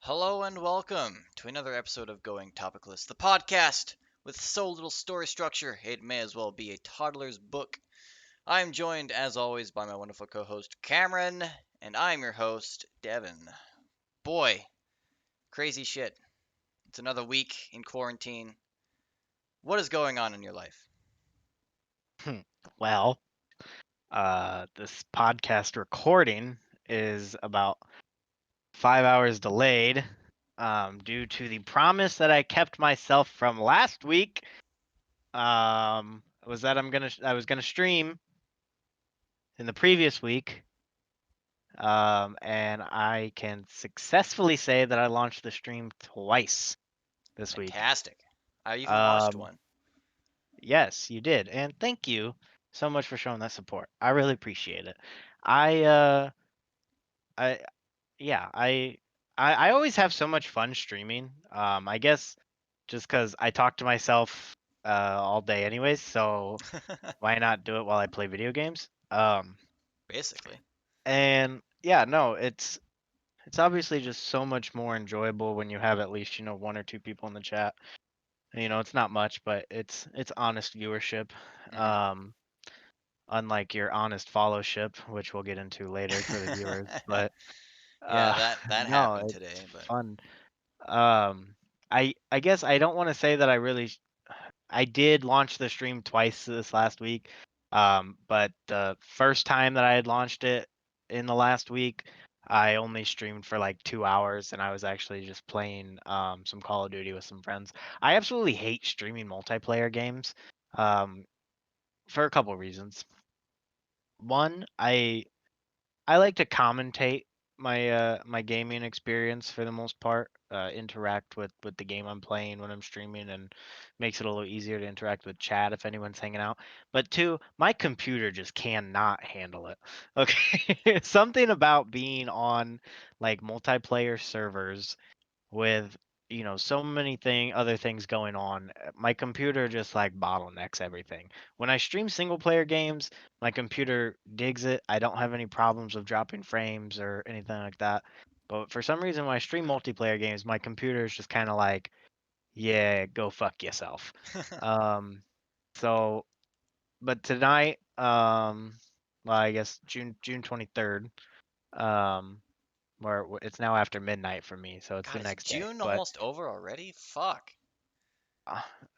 Hello and welcome to another episode of Going Topicless, the podcast with so little story structure it may as well be a toddler's book. I'm joined, as always, by my wonderful co-host Cameron, and I'm your host Devin. Boy, crazy shit. It's another week in quarantine. What is going on in your life? Well, this podcast recording is about 5 hours delayed due to the promise that I kept myself from last week. Was that I was gonna stream in the previous week, and I can successfully say that I launched the stream twice this week. Fantastic. I even watched Um, one. yes, you did, and thank you so much for showing that support. I really appreciate it. I uh, I Yeah, I always have so much fun streaming. I guess just because I talk to myself all day anyways, so why not do it while I play video games? Basically. And yeah, no, it's obviously just so much more enjoyable when you have at least, one or two people in the chat. It's not much, but it's honest viewership. Hmm. Um, Unlike your honest followship, which we'll get into later for the viewers. But Yeah, uh that no, happened it's today, but fun. Um, I guess I don't want to say that I did launch the stream twice this last week. But the first time that I had launched it in the last week, I only streamed for like 2 hours, and I was actually just playing some Call of Duty with some friends. I absolutely hate streaming multiplayer games um for a couple reasons. One, I like to commentate my gaming experience for the most part. Interact with the game I'm playing when I'm streaming, and makes it a little easier to interact with chat if anyone's hanging out. But two, my computer just cannot handle it. Okay, something about being on like multiplayer servers with so many other things going on. My computer just like bottlenecks everything. When I stream single player games, my computer digs it. I don't have any problems with dropping frames or anything like that. But for some reason when I stream multiplayer games, my computer is just kind of like, yeah, go fuck yourself. um so but tonight, well, I guess June 23rd, um where it's now after midnight for me, so it's the God, is next day. June But almost over already? Fuck.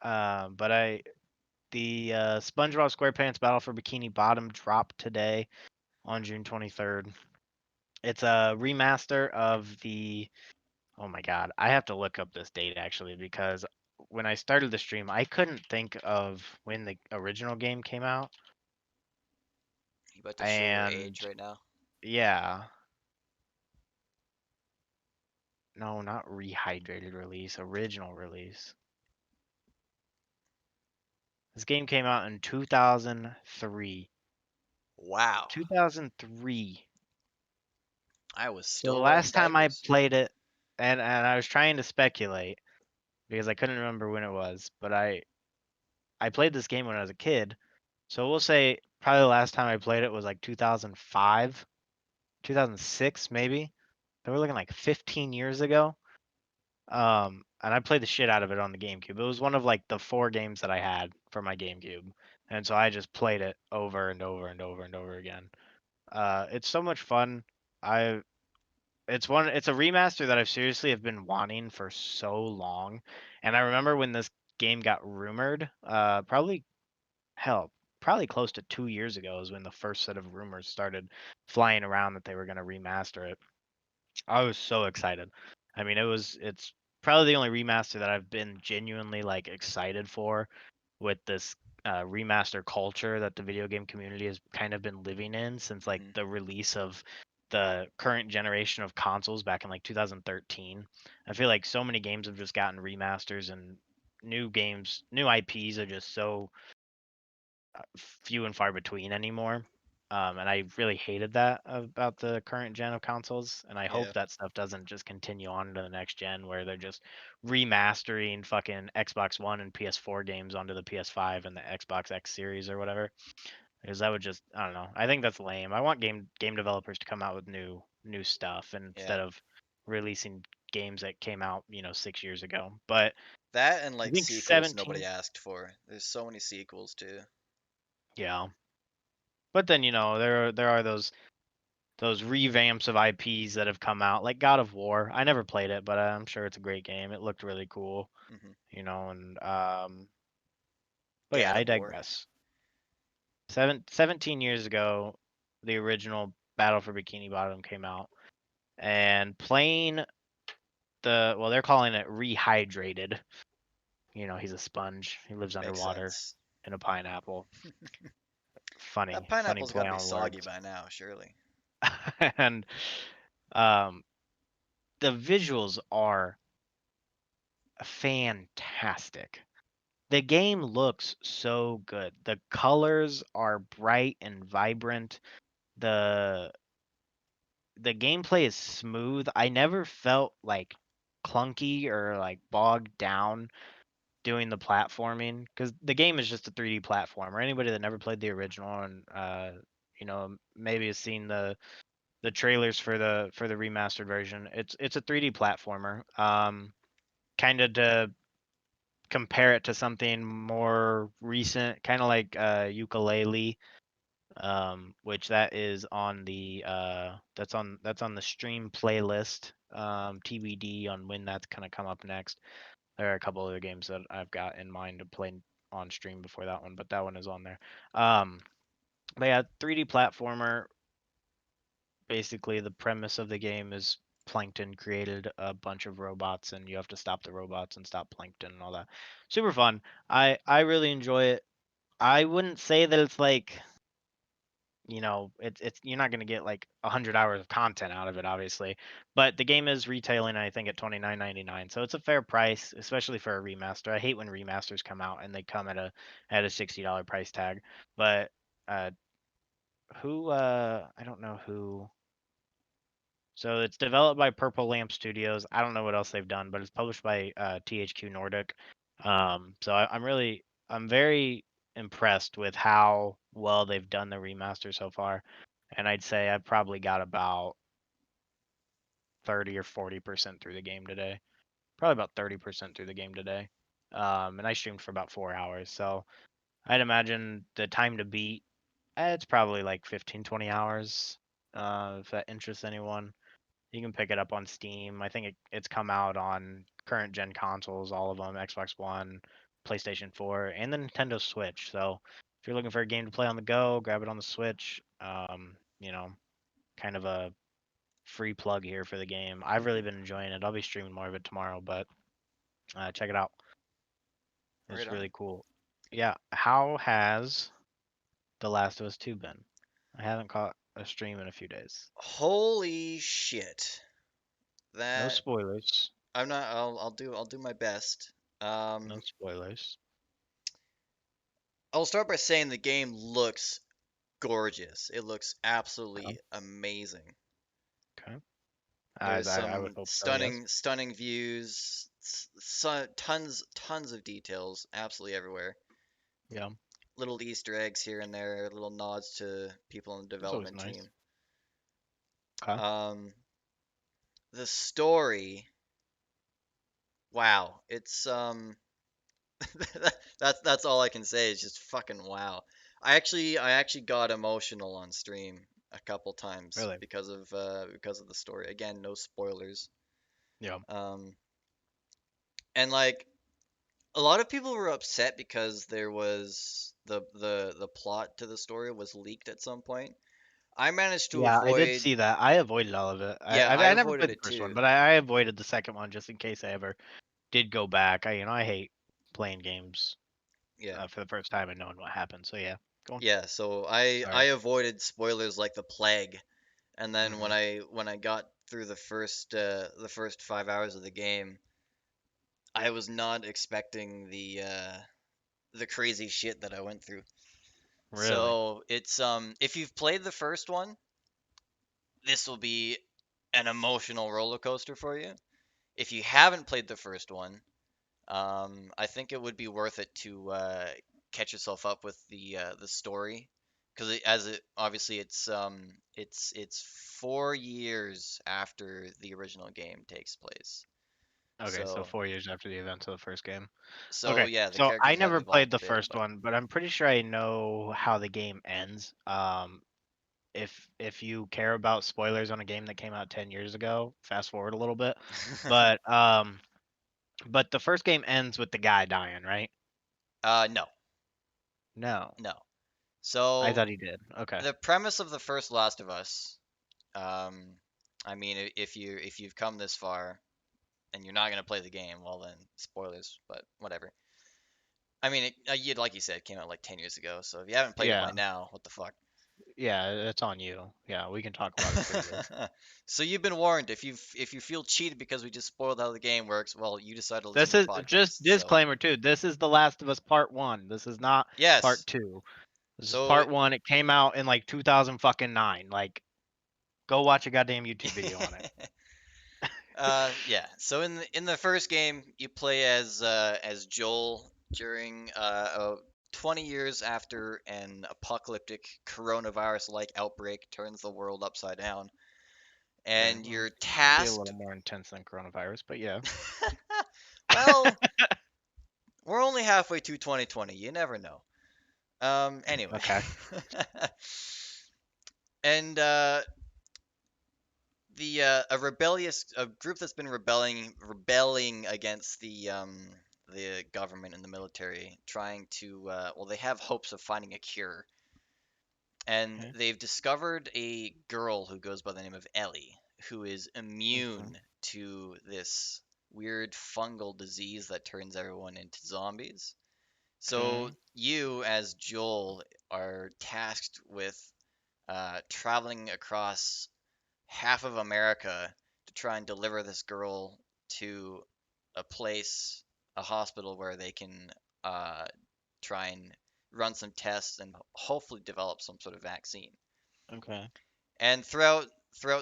Uh, but the SpongeBob SquarePants Battle for Bikini Bottom dropped today on June 23rd. It's a remaster of the. Oh my god, I have to look up this date actually because when I started the stream, I couldn't think of when the original game came out. You about to show your age And right now? yeah, no, not rehydrated release, original release. This game came out in 2003. Wow. 2003. I was So the still wearing last time I diapers. played it, and I was trying to speculate because I couldn't remember when it was, but I played this game when I was a kid. So we'll say probably the last time I played it was like 2005, 2006 maybe. So we're looking like 15 years ago. And I played the shit out of it on the GameCube. It was one of like the four games that I had for my GameCube. And so I just played it over and over and over and over again. It's so much fun. I it's a remaster that I've seriously have been wanting for so long. And I remember when this game got rumored, hell, probably close to 2 years ago is when the first set of rumors started flying around that they were gonna remaster it. I was so excited. I mean, it's probably the only remaster that I've been genuinely like excited for with this remaster culture that the video game community has kind of been living in since like Hmm. the release of the current generation of consoles back in like 2013. I feel like so many games have just gotten remasters, and new IPs are just so few and far between anymore. And I really hated that about the current gen of consoles. And I hope Yeah. that stuff doesn't just continue on to the next gen where they're just remastering fucking Xbox One and PS4 games onto the PS5 and the Xbox X series or whatever. Because that would just, I don't know. I think that's lame. I want game developers to come out with new stuff, and Yeah. instead of releasing games that came out, 6 years ago. But That and I like think sequels nobody 17, asked for. There's so many sequels too. yeah. But then there are those revamps of IPs that have come out, like God of War. I never played it, but I'm sure it's a great game. It looked really cool, Hmm. and but yeah, God I of War. digress. 17 years ago, the original Battle for Bikini Bottom came out, and playing well, they're calling it rehydrated. He's a sponge. He lives Makes underwater sense. in a pineapple. That Funny pineapple's got play to be on soggy words. by now, surely. And um, the visuals are fantastic. The game looks so good. The colors are bright and vibrant. The the gameplay is smooth. I never felt like clunky or like bogged down doing the platforming because the game is just a 3D platformer. Anybody that never played the original and maybe has seen the trailers for the remastered version, it's a 3D platformer. Kind of to compare it to something more recent, kind of like Ukulele, which that is on the that's on the stream playlist, TBD on when that's gonna come up next. There are a couple other games that I've got in mind to play on stream before that one, but that one is on there. Um, but yeah, 3D platformer. Basically, the premise of the game is Plankton created a bunch of robots, and you have to stop the robots and stop Plankton and all that. Super fun. I really enjoy it. I wouldn't say that it's like it's you're not gonna get like 100 hours of content out of it, obviously, but the game is retailing, I think, at $29.99, so it's a fair price, especially for a remaster. I hate when remasters come out and they come at a $60 price tag, but uh, I don't know who. So it's developed by Purple Lamp Studios. I don't know what else they've done, but it's published by THQ Nordic. I'm very impressed with how well they've done the remaster so far. And I'd say I've probably got about 30 or 40% through the game today. Probably about 30% through the game today. And I streamed for about 4 hours. So I'd imagine the time to beat, it's probably like 15, 20 hours, if that interests anyone. You can pick it up on Steam. I think it's come out on current gen consoles, all of them, Xbox One, PlayStation 4, and the Nintendo Switch. So if you're looking for a game to play on the go, grab it on the Switch. Kind of a free plug here for the game. I've really been enjoying it. I'll be streaming more of it tomorrow, but check it out. Right It's on. really cool. Yeah, how has The Last of Us 2 been? I haven't caught a stream in a few days. Holy shit. No That spoilers. I'm not. I'll do my best. No Um, spoilers. I'll start by saying the game looks gorgeous. It looks Okay. absolutely amazing. Okay. There's I would some hope so. Yes. stunning views, tons of details, absolutely everywhere. Yeah. Little Easter eggs here and there, little nods to people in the That's always development nice. team. Okay. Um, the story, wow, it's that's all I can say is just fucking wow. I actually got emotional on stream a couple times Really. because of the story. Again, no spoilers. Yeah. Um, and like a lot of people were upset because there was the plot to the story was leaked at some point. I managed to Yeah, I did avoid. see that. I avoided all of it. I Yeah, I, I I never avoided played the it first one, too. but I avoided the second one just in case I ever did go back. I hate playing games Yeah. for the first time and knowing what happened. So yeah, go on. Yeah, so I Sorry. avoided spoilers like the plague. And then when Hmm. I got through the first 5 hours of the game, I was not expecting the crazy shit that I went through. Really? So it's if you've played the first one, this will be an emotional roller coaster for you. If you haven't played the first one, I think it would be worth it to catch yourself up with the story because as it obviously it's 4 years after the original game takes place. Okay, so So 4 years after the events of the first game. so Okay, yeah, the so I characters have never played evolved a the bit, first but one, but I'm pretty sure I know how the game ends. If you care about spoilers on a game that came out 10 years ago, fast forward a little bit. But but the first game ends with the guy dying, right? no, No. no. I So thought he did. Okay. the premise of the first Last of Us, um, I mean, if you've come this far and you're not gonna play the game, well then spoilers, but whatever. I mean, you like you said, it came out like 10 years ago, so if you haven't played it by Yeah. now, what the fuck? Yeah, it's on you. Yeah, we can talk about it freely. So you've been warned. If you feel cheated because we just spoiled how the game works, well, you decided to listen This to the is just podcast. So disclaimer too. This is The Last of Us Part 1. This is not Part yes. 2. This is So Part 1. It came out in like 2000 fucking 9. Like go watch a goddamn YouTube video on it. yeah. So in the first game, you play as Joel during 20 years after an apocalyptic coronavirus-like outbreak turns the world upside down, Okay, and well, you're be a tasked. little more intense than coronavirus, but yeah. Well, we're only halfway through 2020. You never know. Anyway. Okay. And the a group that's been rebelling against the government and the military, trying to well, they have hopes of finding a cure, and Okay. they've discovered a girl who goes by the name of Ellie, who is Okay. immune to this weird fungal disease that turns everyone into zombies. So Okay. you, as Joel, are tasked with traveling across half of America to try and deliver this girl to a place, a hospital where they can uh, try and run some tests and hopefully develop some sort of vaccine. Okay. And throughout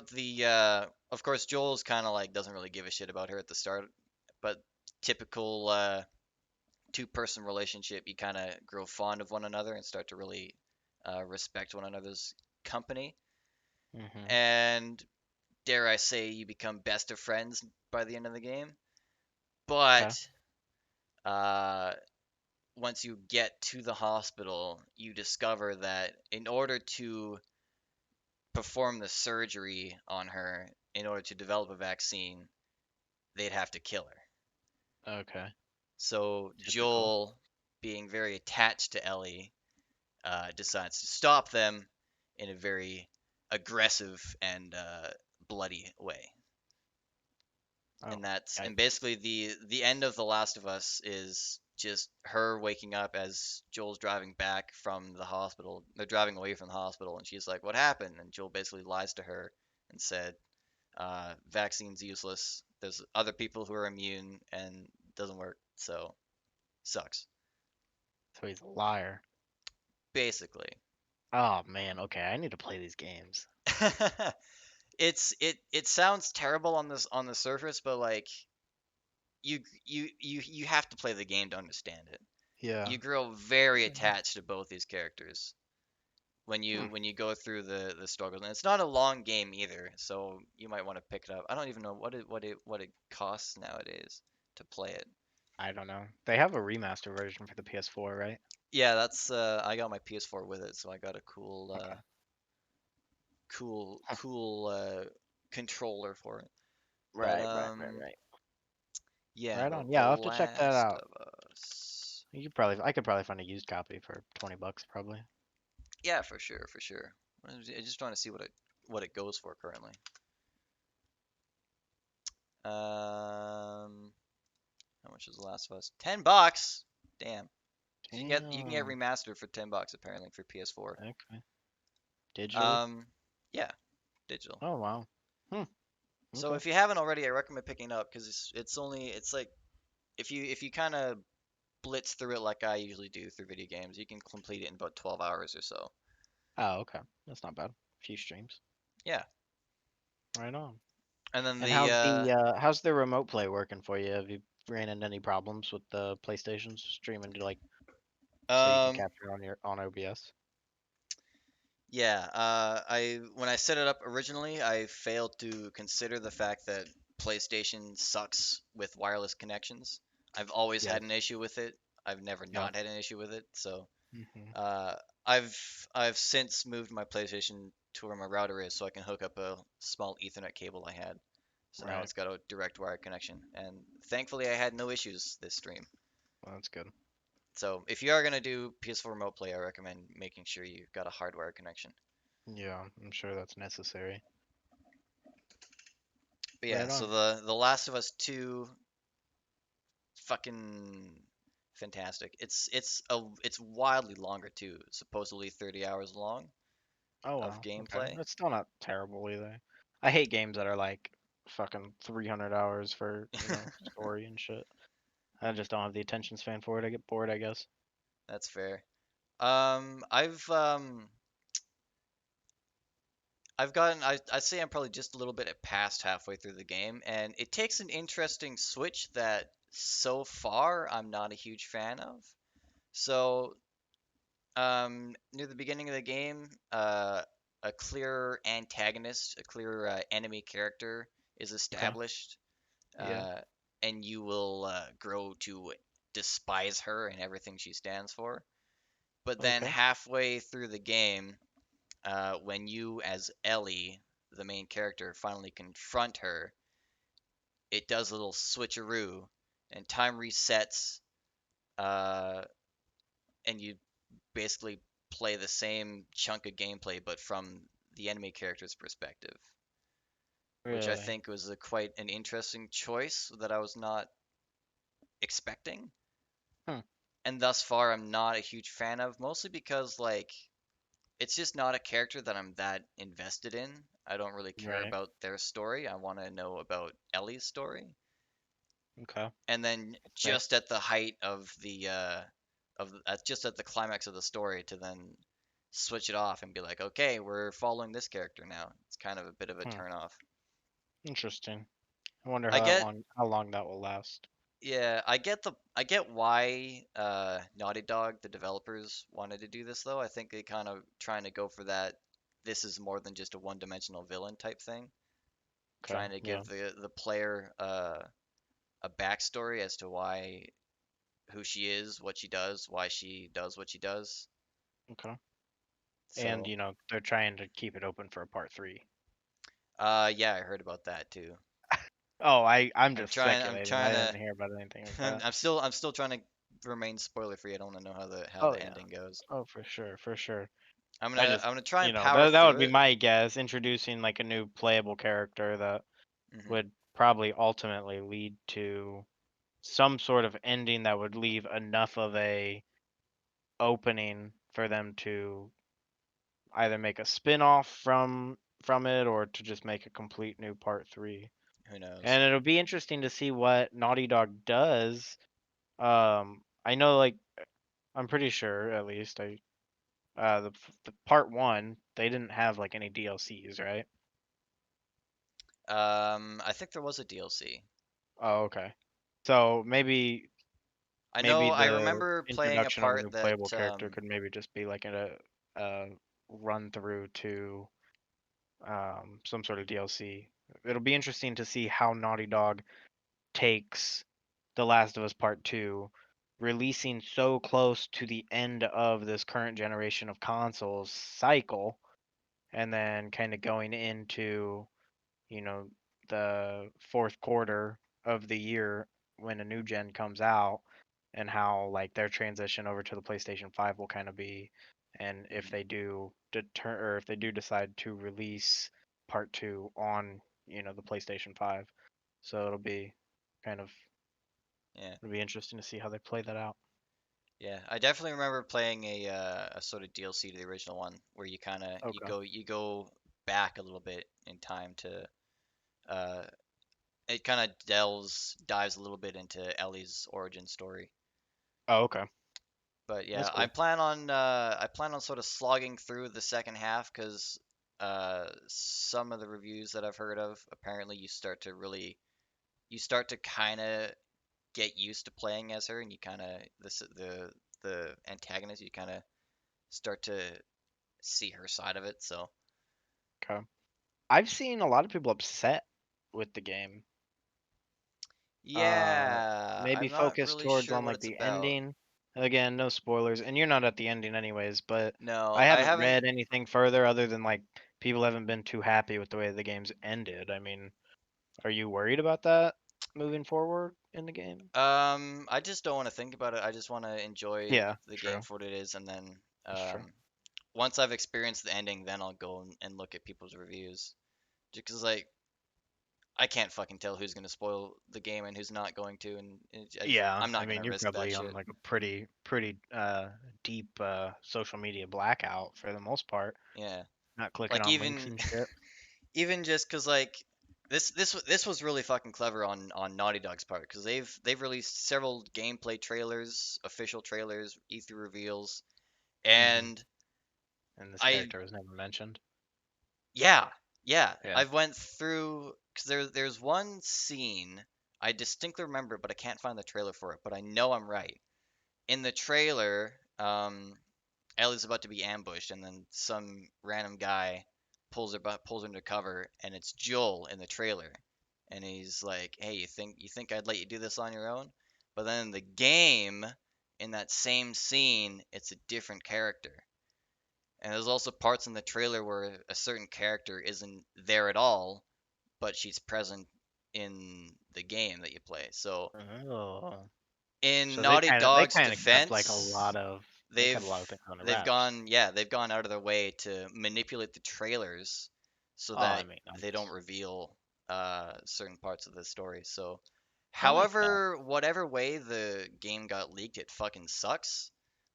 the of course Joel's kind of like doesn't really give a shit about her at the start, but typical two-person relationship, you kind of grow fond of one another and start to really respect one another's company. Mhm. And dare I say, you become best of friends by the end of the game. Okay. But uh, once you get to the hospital, you discover that in order to perform the surgery on her, in order to develop a vaccine, they'd have to kill her. Okay. So Typical. Joel, being very attached to Ellie, decides to stop them in a very aggressive and bloody way. Oh. And that's I and basically the end of The Last of Us is just her waking up as Joel's driving back from the hospital. They're driving away from the hospital, and she's like, "What happened?" And Joel basically lies to her and said, "Vaccine's useless. There's other people who are immune, and it doesn't work. So sucks." so he's a liar. Basically. Oh man, okay. I need to play these games. It sounds terrible on the surface, but like you have to play the game to understand it. Yeah. You grow very Mhm. attached to both these characters when Hmm. you go through the struggles. And it's not a long game either, so you might want to pick it up. I don't even know what it costs nowadays to play it. I don't know. They have a remaster version for the PS4, right? Yeah, that's I got my PS4 with it, so I got a Okay. cool controller for it. But Right, right, right, right. yeah, Right on. The Yeah, I'll have to check that Last out. of Us. I could probably find a used copy for $20 probably. Yeah, for sure, for sure. I just trying to see what it goes for currently. How much is The Last of Us? $10. Damn. You can get Damn. remastered for $10 apparently for PS4. Okay. Digitally? Um, yeah, digital. Oh wow. Hmm. So Okay. if you haven't already, I recommend picking it up because it's like if you kind of blitz through it like I usually do through video games, you can complete it in about 12 hours or so. Oh, okay. That's not bad. Few streams. Yeah. Right on. And then And the how's the remote play working for you? Have you ran into any problems with the PlayStation streaming to like so you can um capture on your on OBS? Yeah, I when I set it up originally, I failed to consider the fact that PlayStation sucks with wireless connections. I've always Yes. had an issue with it. I've never Yeah. not had an issue with it. So Hmm. uh, I've since moved my PlayStation to where my router is, so I can hook up a small Ethernet cable I had. So now Right. it's got a direct wire connection, and thankfully I had no issues this stream. Well, that's good. So if you are gonna do PS4 remote play, I recommend making sure you've got a hardwire connection. Yeah, I'm sure that's necessary. But yeah, Right so on. the Last of Us 2, fucking fantastic. It's wildly longer too, supposedly 30 hours long Oh of wow. Okay. gameplay. That's still not terrible either. I hate games that are like fucking 300 hours for, story and shit. I just don't have the attention span for it. I get bored, I guess. That's fair. Um, I've um I'd say I'm probably just a little bit past halfway through the game, and it takes an interesting switch that so far I'm not a huge fan of. So near the beginning of the game, a clear antagonist, a clear enemy character is Okay. established, Yeah. uh, and you will grow to despise her and everything she stands for. But then Okay. halfway through the game, when you, as Ellie, the main character, finally confront her, it does a little switcheroo, and time resets, uh, and you basically play the same chunk of gameplay, but from the enemy character's perspective, which I Really? think was quite an interesting choice that I was not expecting. Hmm. And thus far, I'm not a huge fan of, mostly because like it's just not a character that I'm that invested in. I don't really care Right. about their story. I want to know about Ellie's story. Okay. And then That's fair. just at the height of just at the climax of the story to then switch it off and be like, okay, we're following this character now. It's kind of a bit of a Hmm. turn off. Interesting. I wonder I get, how long that will last. yeah, I get why Naughty Dog, the developers, wanted to do this though. I think they kind of trying to go for that. This is more than just a one-dimensional villain type thing. Okay. Trying to Yeah. give the player a backstory as to why who she is, what she does, why she does what she does. Okay. And So, they're trying to keep it open for a part three. yeah, I heard about that too. Oh, I'm I'm just trying, I'm speculating. I trying didn't to, hear about anything like that. I'm still trying to remain spoiler free. I don't want to know how Oh the yeah. ending goes. Oh, for sure, for sure. I just, I'm gonna try and power that would through be it. my guess, introducing like a new playable character that Hmm. would probably ultimately lead to some sort of ending that would leave enough of a opening for them to either make a spin-off from it or to just make a complete new part 3. Who knows? And it'll be interesting to see what Naughty Dog does. I know, like, I'm pretty sure, at least the part 1, they didn't have like any DLCs, right? I think there was a DLC. Oh, okay. So maybe I the remember playing a introduction of a new part playable that, character could maybe just be like a run through to some sort of DLC. It'll be interesting to see how Naughty Dog takes The Last of Us Part 2, releasing so close to the end of this current generation of consoles cycle, and then kind of going into, you know, the fourth quarter of the year when a new gen comes out, and how like their transition over to the PlayStation 5 will kind of be, and if mhm, they do or if they do decide to release part 2 on, the PlayStation 5. So kind of yeah, it'll be interesting to see how they play that out. yeah. I definitely remember playing a sort of DLC to the original one where you kind of Okay. you go back a little bit in time to uh, it kind of dives a little bit into Ellie's origin story. Oh, okay. But That's yeah, cool. I plan on sort of slogging through the second half because some of the reviews that I've heard of, apparently you start to kind of get used to playing as her, and you kind of the antagonist, you kind of start to see her side of it. So Okay. I've seen a lot of people upset with the game. Uh, yeah, Maybe I'm not focus really towards sure on what like it's the about. ending. Again, no spoilers, and you're not at the ending anyways, but No, I I haven't haven't. read anything further other than like people haven't been too happy with the way the game's ended. I mean, are you worried about that moving forward in the game? I just don't want to think about it. I just want to enjoy Yeah, the game true. for what it is, and then That's true. once I've experienced the ending, then I'll go and look at people's reviews. Because like I can't fucking tell who's gonna spoil the game and who's not going to, and Yeah, I'm I not mean, gonna you're risk that probably on shit. like a pretty deep social media blackout for the most part, Yeah, not clicking like on links even and shit. even just because like this was really fucking clever on Naughty Dog's part because they've released several gameplay trailers, official trailers, E3 reveals, Hmm. and And this I character was never mentioned. yeah yeah Yeah. I've went through because there's one scene I distinctly remember, but I can't find the trailer for it, but I know I'm right. In the trailer, Ellie's about to be ambushed, and then some random guy pulls her into cover, and it's Joel in the trailer, and he's like, "Hey, you think I'd let you do this on your own?" But then in the game, in that same scene, it's a different character, and there's also parts in the trailer where a certain character isn't there at all, but she's present in the game that you play. So Oh. in So Naughty they Dog's kind of kept like a defense, lot of they kept they've a lot of things on the wraps. they've gone out of their way to manipulate the trailers so Oh, I that mean, they don't nice. reveal certain parts of the story. So, I like that. however, whatever way the game got leaked, it fucking sucks,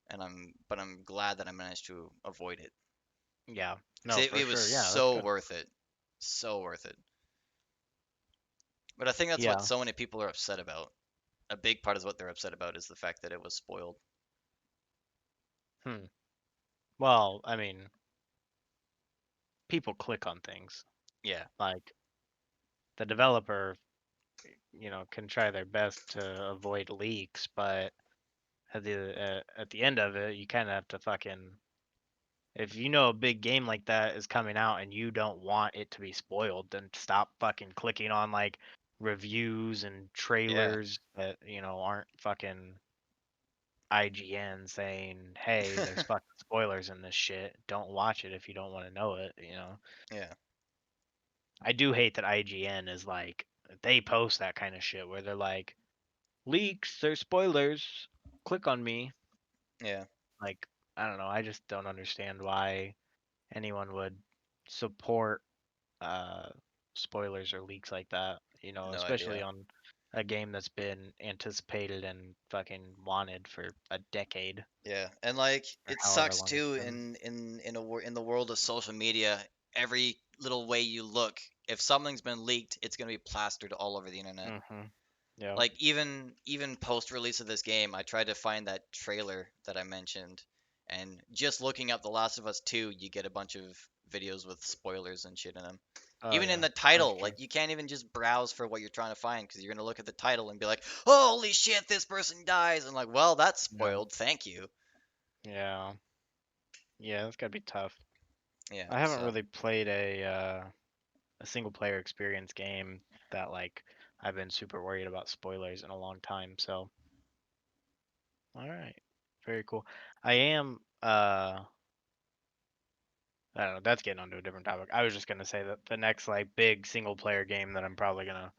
and I'm glad that I managed to avoid it. Yeah. 'Cause No, for it was sure. Yeah, that's so good. worth it, so worth it. But I think that's what Yeah. so many people are upset about. A big part of what they're upset about is the fact that it was spoiled. Hmm. Well, I mean, people click on things. Yeah, Like the developer, can try their best to avoid leaks, but at the end of it, you kind of have to fucking if you know a big game like that is coming out and you don't want it to be spoiled, then stop fucking clicking on like reviews and yeah, trailers that, aren't fucking IGN saying, "Hey, there's fucking spoilers in this shit. Don't watch it if you don't want to know it." yeah, I do hate that IGN is like they post that kind of shit where they're like, "Leaks, there's spoilers. Click on me." yeah. Like, I don't know, I just don't understand why anyone would support uh, spoilers or leaks like that, No especially idea. on a game that's been anticipated and fucking wanted for a decade Yeah, and like or it however sucks long it's too been. in the world of social media. Every little way you look, if something's been leaked, it's gonna be plastered all over the internet. Hmm. Yeah. Like even post release of this game, I tried to find that trailer that I mentioned, and just looking up The Last of Us 2, you get a bunch of videos with spoilers and shit in them. Oh Even in yeah, the that's title, true. like you can't even just browse for what you're trying to find because you're gonna look at the title and be like, "Holy shit, this person dies!" And like, well, that's Yeah. spoiled. Thank you. Yeah. Yeah, that's gotta be tough. Yeah, I haven't so really played a single player experience game that like I've been super worried about spoilers in a long time. So, all right, very cool. I am I don't know. That's getting onto a different topic. I was just gonna say that the next like big single player game that I'm probably gonna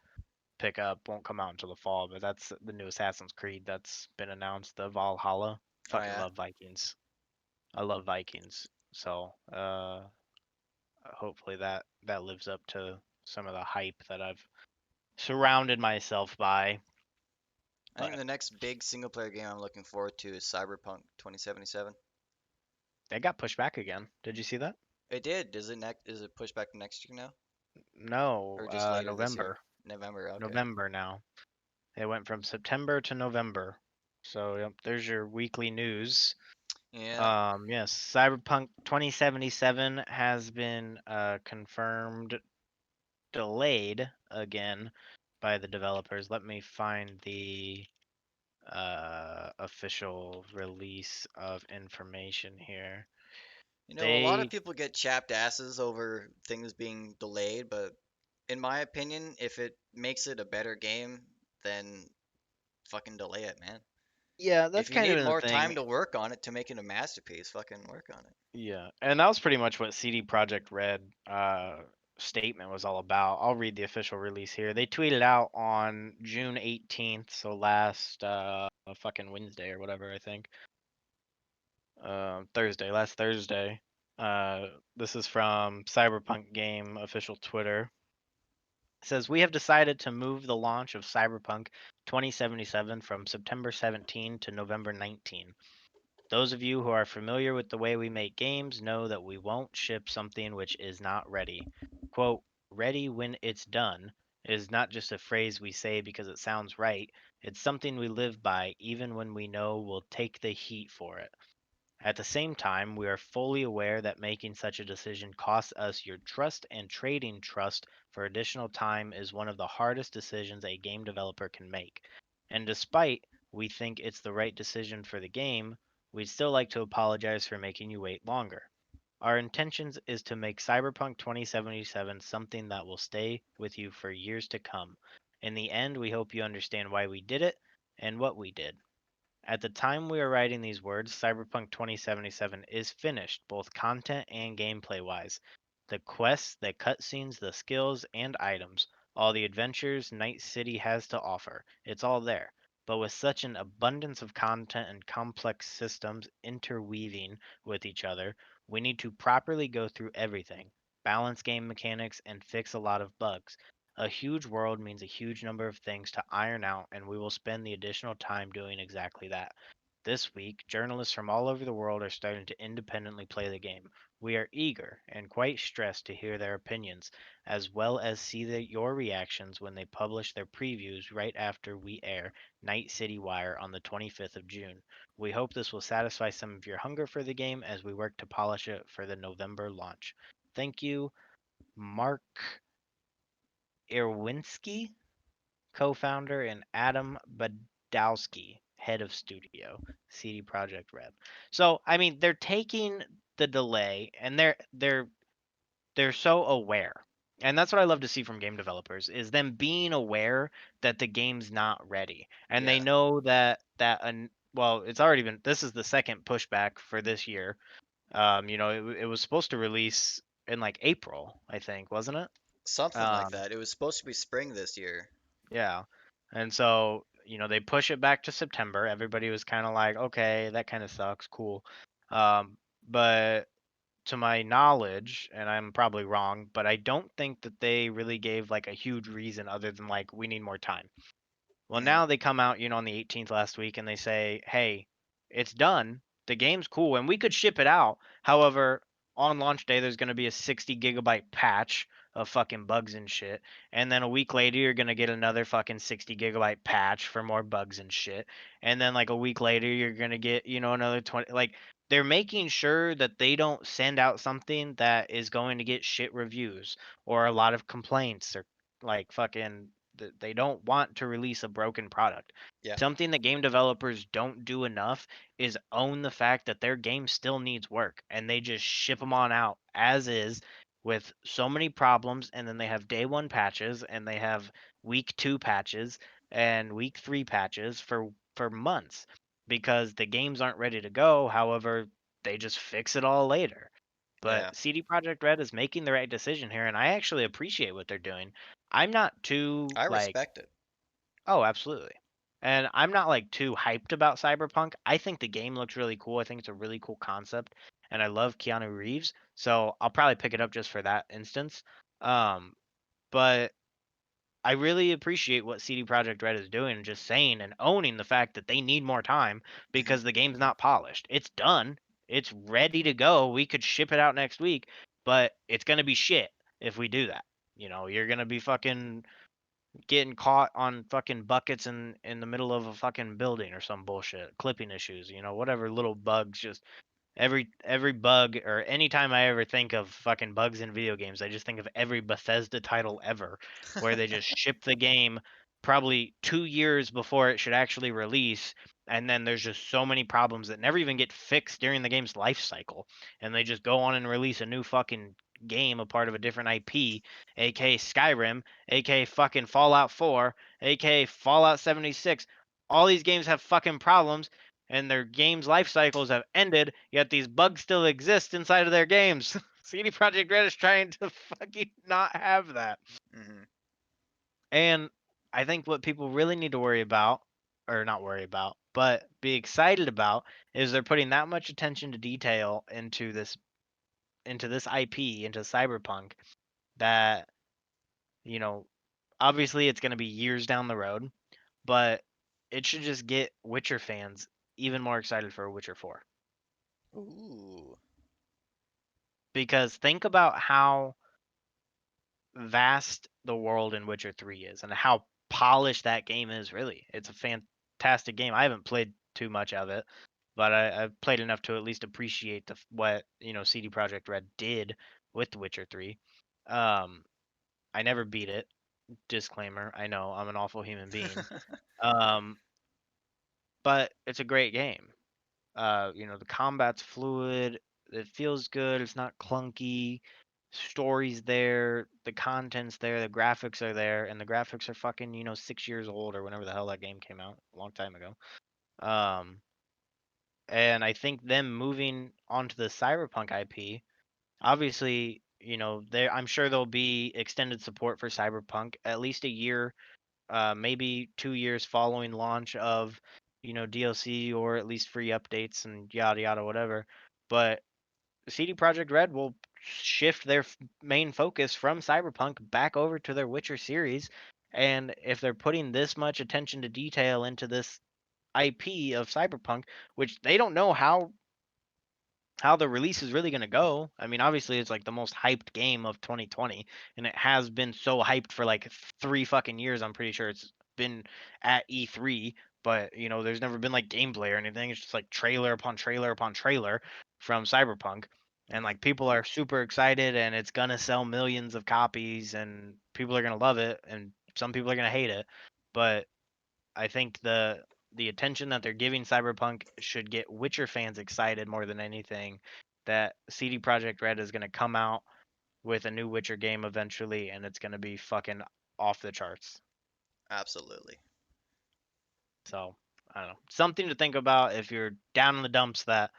pick up won't come out until the fall, but that's the new Assassin's Creed that's been announced, the Valhalla. oh Fucking yeah. love Vikings. I love Vikings. So hopefully that lives up to some of the hype that I've surrounded myself by. I think But the next big single player game I'm looking forward to is Cyberpunk 2077. they got pushed back again. Did you see that? It did. Is it pushed back to next year now? No, Or just later this year? November. November, okay. November now. It went from September to November. So yep, there's your weekly news. Yeah. Yes, Cyberpunk 2077 has been confirmed delayed again by the developers. Let me find the official release of information here. You know, a lot of They people get chapped asses over things being delayed, but in my opinion, if it makes it a better game, then fucking delay it, man. Yeah, If that's you kind of need been the more time thing. to work on it to make it a masterpiece, fucking work on it. Yeah, and that was pretty much what CD Projekt Red statement was all about. I'll read the official release here. They tweeted out on June 18th, so last fucking Wednesday or whatever, I think. Thursday, last Thursday. Uh, this is from Cyberpunk Game official Twitter. It says we have decided to move the launch of Cyberpunk 2077 from September 17 to November 19. Those of you who are familiar with the way we make games know that we won't ship something which is not ready. Quote, ready when it's done is not just a phrase we say because it sounds right, it's something we live by even when we know we'll take the heat for it. At the same time, we are fully aware that making such a decision costs us your trust, and trading trust for additional time is one of the hardest decisions a game developer can make. And despite we think it's the right decision for the game, we'd still like to apologize for making you wait longer. Our intentions is to make Cyberpunk 2077 something that will stay with you for years to come. In the end, we hope you understand why we did it and what we did. At the time we are writing these words, Cyberpunk 2077 is finished, both content and gameplay wise. The quests, the cutscenes, the skills, and items, all the adventures Night City has to offer, it's all there. But with such an abundance of content and complex systems interweaving with each other, we need to properly go through everything, balance game mechanics, and fix a lot of bugs. A huge world means a huge number of things to iron out, and we will spend the additional time doing exactly that. This week, journalists from all over the world are starting to independently play the game. We are eager and quite stressed to hear their opinions, as well as see your reactions when they publish their previews right after we air Night City Wire on the 25th of June. We hope this will satisfy some of your hunger for the game as we work to polish it for the November launch. Thank you, Mark Irwinski, co-founder, and Adam Badowski, head of studio, CD Projekt Red. So, I mean, they're taking the delay and they're so aware. And that's what I love to see from game developers is them being aware that the game's not ready. And they Yeah, know well, it's already been this is the second pushback for this year. It was supposed to release in like April, I think, wasn't it? something like Um, that. It was supposed to be spring this year. Yeah. And so, they push it back to September. Everybody was kind of like, okay, that kind of sucks. Cool. Um, but to my knowledge, and I'm probably wrong, but I don't think that they really gave like a huge reason other than like, we need more time. Well, Hmm. now they come out, on the 18th last week and they say, "Hey, it's done. The game's cool and we could ship it out. However, on launch day there's going to be a 60 gigabyte patch of fucking bugs and shit. And then a week later you're going to get another fucking 60 gigabyte patch for more bugs and shit. And then like a week later you're going to get, another 20 like they're making sure that they don't send out something that is going to get shit reviews or a lot of complaints or like fucking they don't want to release a broken product. Yeah, Something that game developers don't do enough is own the fact that their game still needs work and they just ship them on out as is with so many problems, and then they have day 1 patches and they have week 2 patches and week 3 patches for months because the games aren't ready to go. However, they just fix it all later. yeah. But CD Projekt Red is making the right decision here, and I actually appreciate what they're doing. I'm not too I like, respect it. oh, absolutely. And I'm not like too hyped about Cyberpunk. I think the game looks really cool. I think it's a really cool concept, and I love Keanu Reeves, so I'll probably pick it up just for that instance. Um, but I really appreciate what CD Projekt Red is doing, just saying and owning the fact that they need more time Hmm. because the game's not polished. It's done. It's ready to go. We could ship it out next week, but it's gonna be shit if we do that. You're gonna be fucking getting caught on fucking buckets in the middle of a fucking building or some bullshit, clipping issues, whatever little bugs. Just every bug, or anytime I ever think of fucking bugs in video games, I just think of every Bethesda title ever where they just ship the game probably 2 years before it should actually release, and then there's just so many problems that never even get fixed during the game's life cycle, and they just go on and release a new fucking game, a part of a different IP, aka Skyrim, aka fucking Fallout 4, aka Fallout 76. All these games have fucking problems, and their games' life cycles have ended, yet these bugs still exist inside of their games. CD Projekt Red is trying to fucking not have that. Hmm. And I think what people really need to worry about, or not worry about, but be excited about, is they're putting that much attention to detail into this IP, into Cyberpunk, that, you know, obviously it's going to be years down the road, but it should just get Witcher fans even more excited for Witcher 4. Ooh. Because think about how vast the world in Witcher 3 is and how polished that game is, really. It's a fantastic game. I haven't played too much of it, but I've played enough to at least appreciate what, CD Projekt Red did with The Witcher 3. Um, I never beat it. Disclaimer, I know I'm an awful human being. Um, but it's a great game. The combat's fluid. It feels good. It's not clunky. Story's there. The content's there. The graphics are there, and the graphics are fucking 6 years old or whenever the hell that game came out, a long time ago. Um, and I think them moving onto the Cyberpunk IP, obviously, there I'm sure there'll be extended support for Cyberpunk at least a year, maybe 2 years following launch of, DLC or at least free updates and yada yada whatever. But CD Projekt Red will shift their main focus from Cyberpunk back over to their Witcher series. And if they're putting this much attention to detail into this IP of Cyberpunk, which they don't know how the release is really going to go. I mean, obviously, it's like the most hyped game of 2020, and it has been so hyped for like 3 fucking years. I'm pretty sure it's been at E3, but there's never been like gameplay or anything. It's just like trailer upon trailer upon trailer from Cyberpunk, and Hmm. like people are super excited, and it's gonna sell millions of copies, and people are gonna love it, and some people are gonna hate it, but I think the attention that they're giving Cyberpunk should get Witcher fans excited more than anything. That CD Projekt Red is going to come out with a new Witcher game eventually, and it's going to be fucking off the charts. Absolutely. So I don't know, something to think about if you're down in the dumps that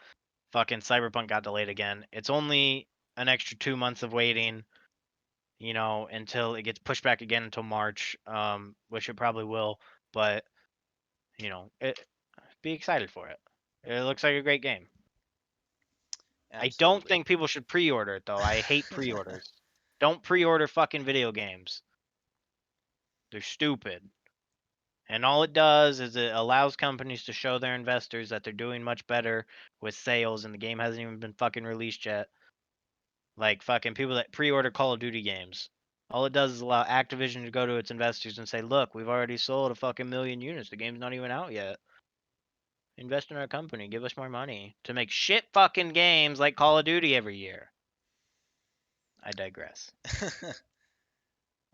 fucking Cyberpunk got delayed again. It's only an extra 2 months of waiting, until it gets pushed back again until March, which it probably will. But be excited for it. It looks like a great game. I don't Absolutely. think people should pre-order it though. I hate pre-orders. Don't pre-order fucking video games. They're stupid. And all it does is it allows companies to show their investors that they're doing much better with sales, and the game hasn't even been fucking released yet. Like fucking people that pre-order Call of Duty games. All it does is allow Activision to go to its investors and say, "Look, we've already sold a fucking million units. The game's not even out yet. Invest in our company. Give us more money to make shit fucking games like Call of Duty every year." I digress.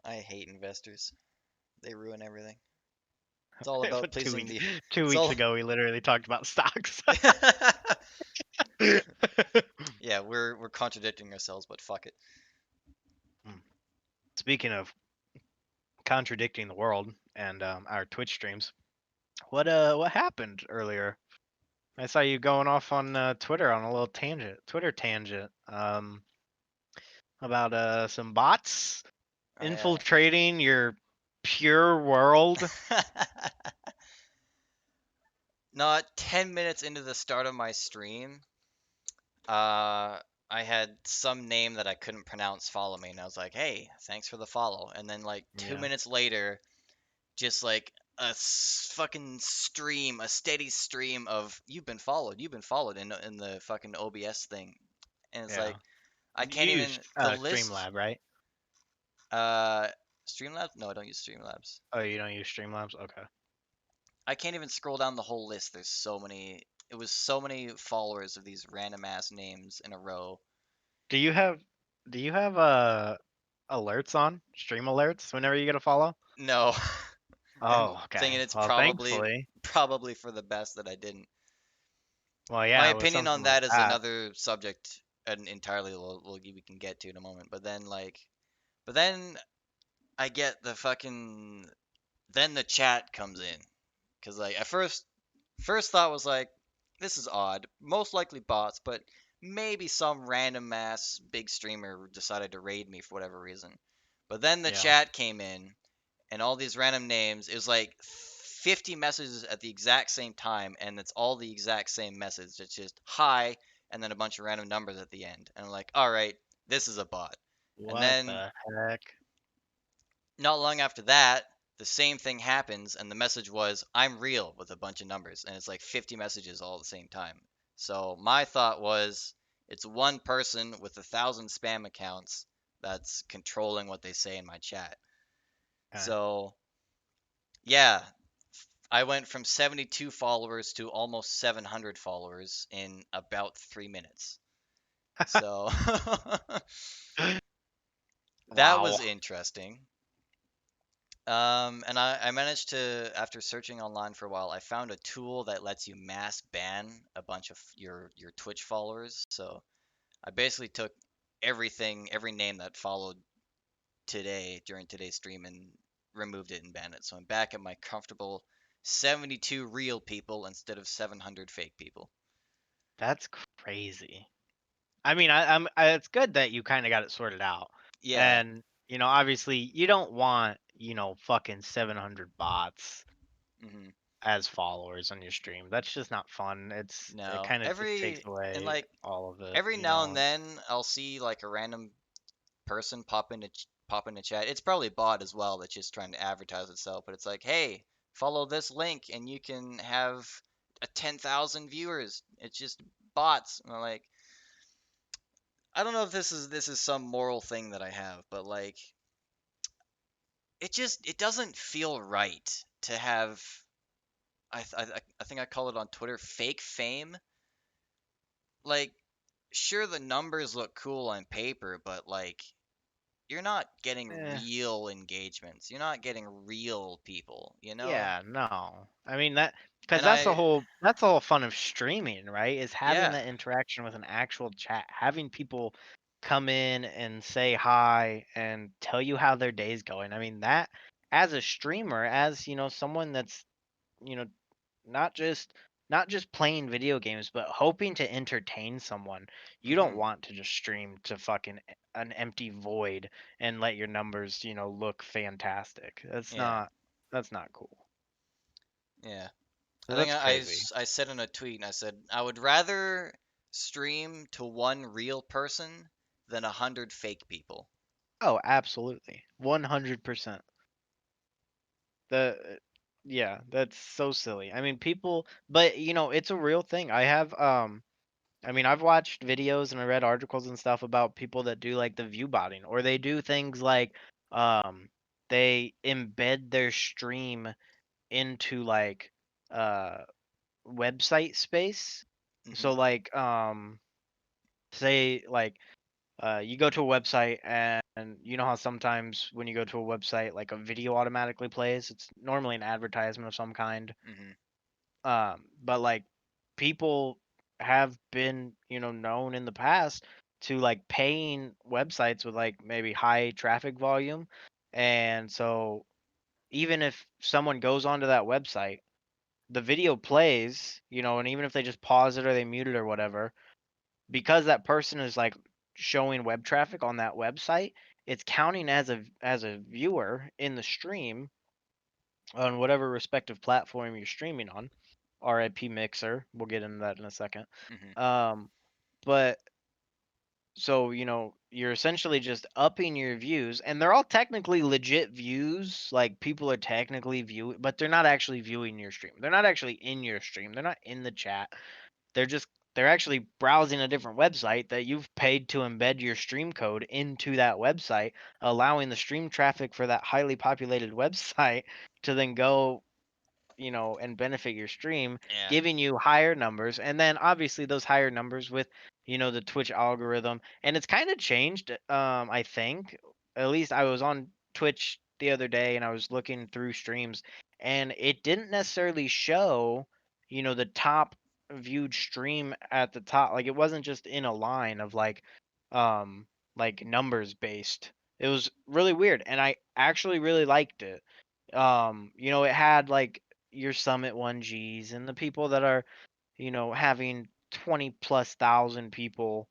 I hate investors. They ruin everything. It's all about But two pleasing weeks the. two It's weeks all. ago, we literally talked about stocks. Yeah, we're contradicting ourselves, but fuck it. Speaking of contradicting the world and our Twitch streams, what happened earlier? I saw you going off on Twitter on a little Twitter tangent, about some bots I infiltrating your pure world. Not 10 minutes into the start of my stream, uh, I had some name that I couldn't pronounce follow me, and I was like, "Hey, thanks for the follow." And then like two Yeah, minutes later, just like fucking stream, a steady stream of you've been followed in the fucking OBS thing, and it's yeah. like I You can't use even the list. Streamlab, right? Uh, Streamlabs? No, I don't use Streamlabs. Oh, you don't use Streamlabs? Okay. I can't even scroll down the whole list. There's so many. It was so many followers of these random ass names in a row. Do you have do you have alerts on? Stream alerts whenever you get a follow? No. and Oh, thinking okay. it's Well, thankfully. probably for the best that I didn't. Well, My yeah, with opinion something on like that is that. another subject, and entirely we can get to in a moment. But then I get the fucking then the chat comes in because like at first thought was like this is odd, most likely bots, but maybe some random ass big streamer decided to raid me for whatever reason. But then the Yeah. chat came in and all these random names. It was like 50 messages at the exact same time, and it's all the exact same message. It's just hi, and then a bunch of random numbers at the end. And I'm like, all right, this is a bot. And What then the heck? not long after that, the same thing happens, and the message was I'm real with a bunch of numbers, and it's like 50 messages all at the same time. So my thought was it's one person with 1,000 spam accounts that's controlling what they say in my chat. Okay. So yeah, I went from 72 followers to almost 700 followers in about 3 minutes. So that was Wow. interesting. And I managed to, after searching online for a while, I found a tool that lets you mass ban a bunch of your Twitch followers. So I basically took everything, every name that followed today during today's stream and removed it and banned it. So I'm back at my comfortable 72 real people instead of 700 fake people. That's crazy. I mean, it's good that you kind of got it sorted out. Yeah. And, obviously you don't want, fucking 700 bots hmm as followers on your stream. That's just not fun. It No. kind of just takes And away like all of it, every now and then I'll see like a random person pop into chat. It's probably a bot as well that's just trying to advertise itself, but it's like, hey, follow this link and you can have a 10,000 viewers. It's just bots. And I'm like, I don't know if this is some moral thing that I have, but like it doesn't feel right to have I think I call it on Twitter fake fame. Like sure the numbers look cool on paper, but like you're not getting Eh, real engagements. You're not getting real people, you know? yeah, no. I mean that because And I that's the whole fun of streaming, right? Is having yeah. that interaction with an actual chat, having people come in and say hi and tell you how their day's going. I mean that as a streamer, as someone that's you know not just not just playing video games, but hoping to entertain someone. You don't Mhm. want to just stream to fucking an empty void and let your numbers, look fantastic. Yeah. That's not cool. Yeah. I think That's crazy. I said in a tweet, I said I would rather stream to one real person than 100 fake people. Oh, absolutely. 100%. The Yeah, that's so silly. I mean, people, but it's a real thing. I mean, I've watched videos and I read articles and stuff about people that do like the view botting, or they do things like um they embed their stream into like uh website space. So Mhm. like say like you go to a website and you know how sometimes when you go to a website like a video automatically plays. It's normally an advertisement of some kind. Mhm. But like people have been, known in the past to like paying websites with like maybe high traffic volume. And so even if someone goes onto that website, the video plays, and even if they just pause it or they mute it or whatever, because that person is like showing web traffic on that website, it's counting as a viewer in the stream on whatever respective platform you're streaming on. RIP Mixer. We'll get into that in a second. Mhm. Um, but so you're essentially just upping your views, and they're all technically legit views. Like people are technically viewing, but they're not actually viewing your stream. They're not actually in your stream. They're not in the chat. They're just they're actually browsing a different website that you've paid to embed your stream code into that website, allowing the stream traffic for that highly populated website to then go and benefit your stream, Yeah. giving you higher numbers. And then obviously those higher numbers with, the Twitch algorithm. And it's kind of changed, I think. At least I was on Twitch the other day and I was looking through streams and it didn't necessarily show, the top viewed stream at the top. Like it wasn't just in a line of um numbers based. It was really weird, and I actually really liked it. It had like your Summit 1Gs and the people that are, having 20 plus thousand people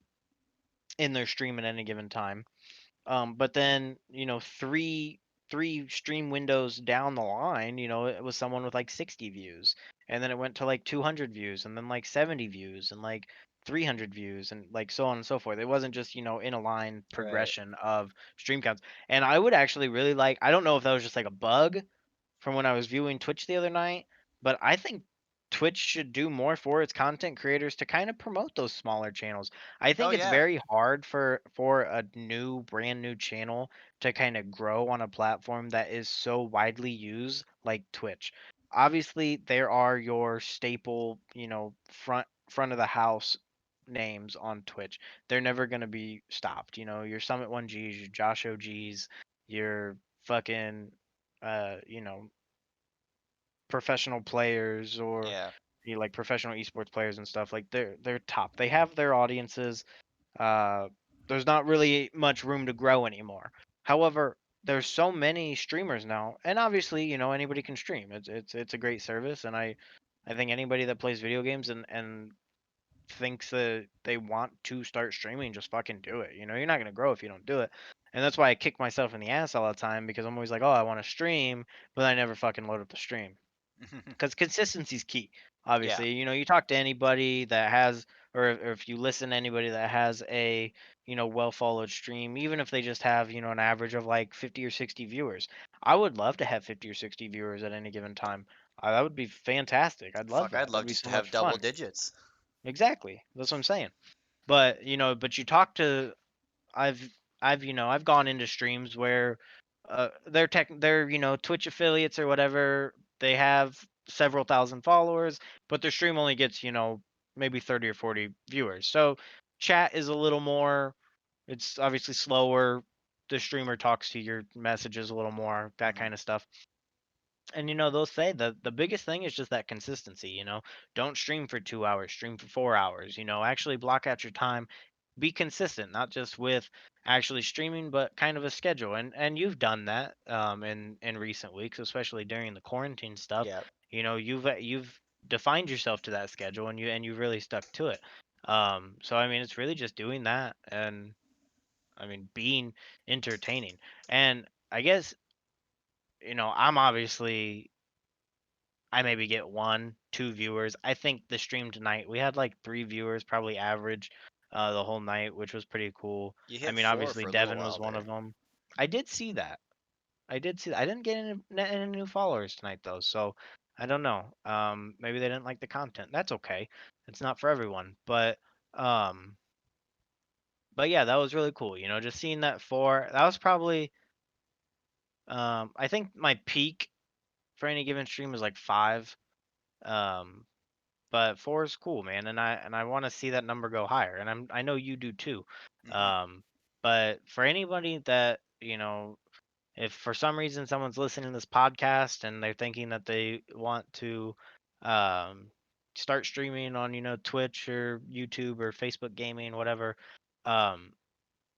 in their stream at any given time. But then, three stream windows down the line, it was someone with like 60 views, and then it went to like 200 views, and then like 70 views, and like 300 views, and like so on and so forth. It wasn't just, in a line Right. progression of stream counts. And I would actually really like, I don't know if that was just like a bug from when I was viewing Twitch the other night, but I think Twitch should do more for its content creators to kind of promote those smaller channels. I Oh think it's yeah. very hard for a brand new channel to kind of grow on a platform that is so widely used like Twitch. Obviously, there are your staple, front of the house names on Twitch. They're never going to be stopped. Your Summit 1Gs, your Josh OGs, your fucking professional players, or Yeah. like professional esports players and stuff. Like they're top. They have their audiences. uh there's not really much room to grow anymore. However, there's so many streamers now, and obviously, anybody can stream. It's a great service, and I think anybody that plays video games and thinks that they want to start streaming, just fucking do it. You're not gonna grow if you don't do it. And that's why I kick myself in the ass all the time, because I'm always like, oh, I want to stream, but I never fucking load up the stream, because consistency is key. Yeah. Obviously, you talk to anybody that has, or if you listen to anybody that has a, well followed stream, even if they just have, an average of like 50 or 60 viewers. I would love to have 50 or 60 viewers at any given time. That would be fantastic. I'd love Fuck, I'd that. That'd love be just to so have much double fun. digits. Exactly. That's what I'm saying. But but you talk to, I've I've gone into streams where they're Twitch affiliates or whatever. They have several thousand followers, but their stream only gets, maybe 30 or 40 viewers. So chat is a little more, it's obviously slower. The streamer talks to your messages a little more, that Hmm. kind of stuff. And they'll say the biggest thing is just that consistency. Don't stream for 2 hours, stream for 4 hours. Actually block out your time, be consistent, not just with actually streaming, but kind of a schedule. And you've done that in recent weeks, especially during the quarantine stuff. Yeah. You've defined yourself to that schedule, and you really stuck to it. So I mean, it's really just doing that, and I mean, being entertaining. And I guess, I'm obviously, I maybe get one, two viewers. I think the stream tonight, we had like three viewers, probably average, the whole night, which was pretty cool. You I hit mean, four obviously for a little Devin was while one there. of them. I did see that. I did see that. I didn't get any new followers tonight though, so I don't know. Maybe they didn't like the content. That's okay. It's not for everyone, um, but yeah, that was really cool. Just seeing that four. That was probably, I think my peak for any given stream was like five. Um, But four is cool, man, and I want to see that number go higher, and I know you do too. Hmm. Um, but for anybody that, if for some reason someone's listening to this podcast and they're thinking that they want to um, start streaming on, Twitch or YouTube or Facebook gaming, whatever, um,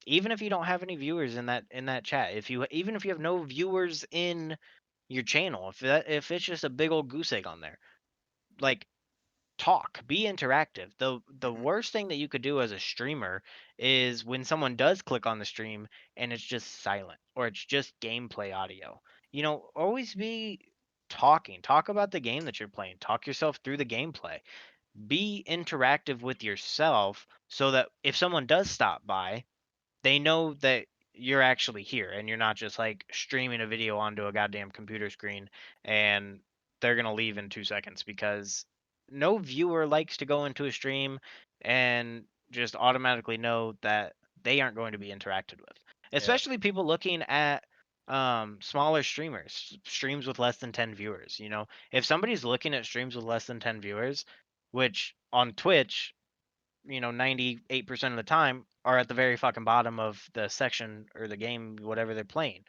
even if you don't have any viewers in that chat, even if you have no viewers in your channel, if it's just a big old goose egg on there, like, talk, be interactive. The Hmm. worst thing that you could do as a streamer is when someone does click on the stream and it's just silent, or it's just gameplay audio. Always be talking. Talk about the game that you're playing. Talk yourself through the gameplay. Be interactive with yourself, so that if someone does stop by, they know that you're actually here, and you're not just like streaming a video onto a goddamn computer screen, and they're going to leave in 2 seconds, because no viewer likes to go into a stream and just automatically know that they aren't going to be interacted with. Yeah. Especially people looking at smaller streams with less than 10 viewers. If somebody's looking at streams with less than 10 viewers, which on Twitch, 98% of the time are at the very fucking bottom of the section or the game, whatever they're playing.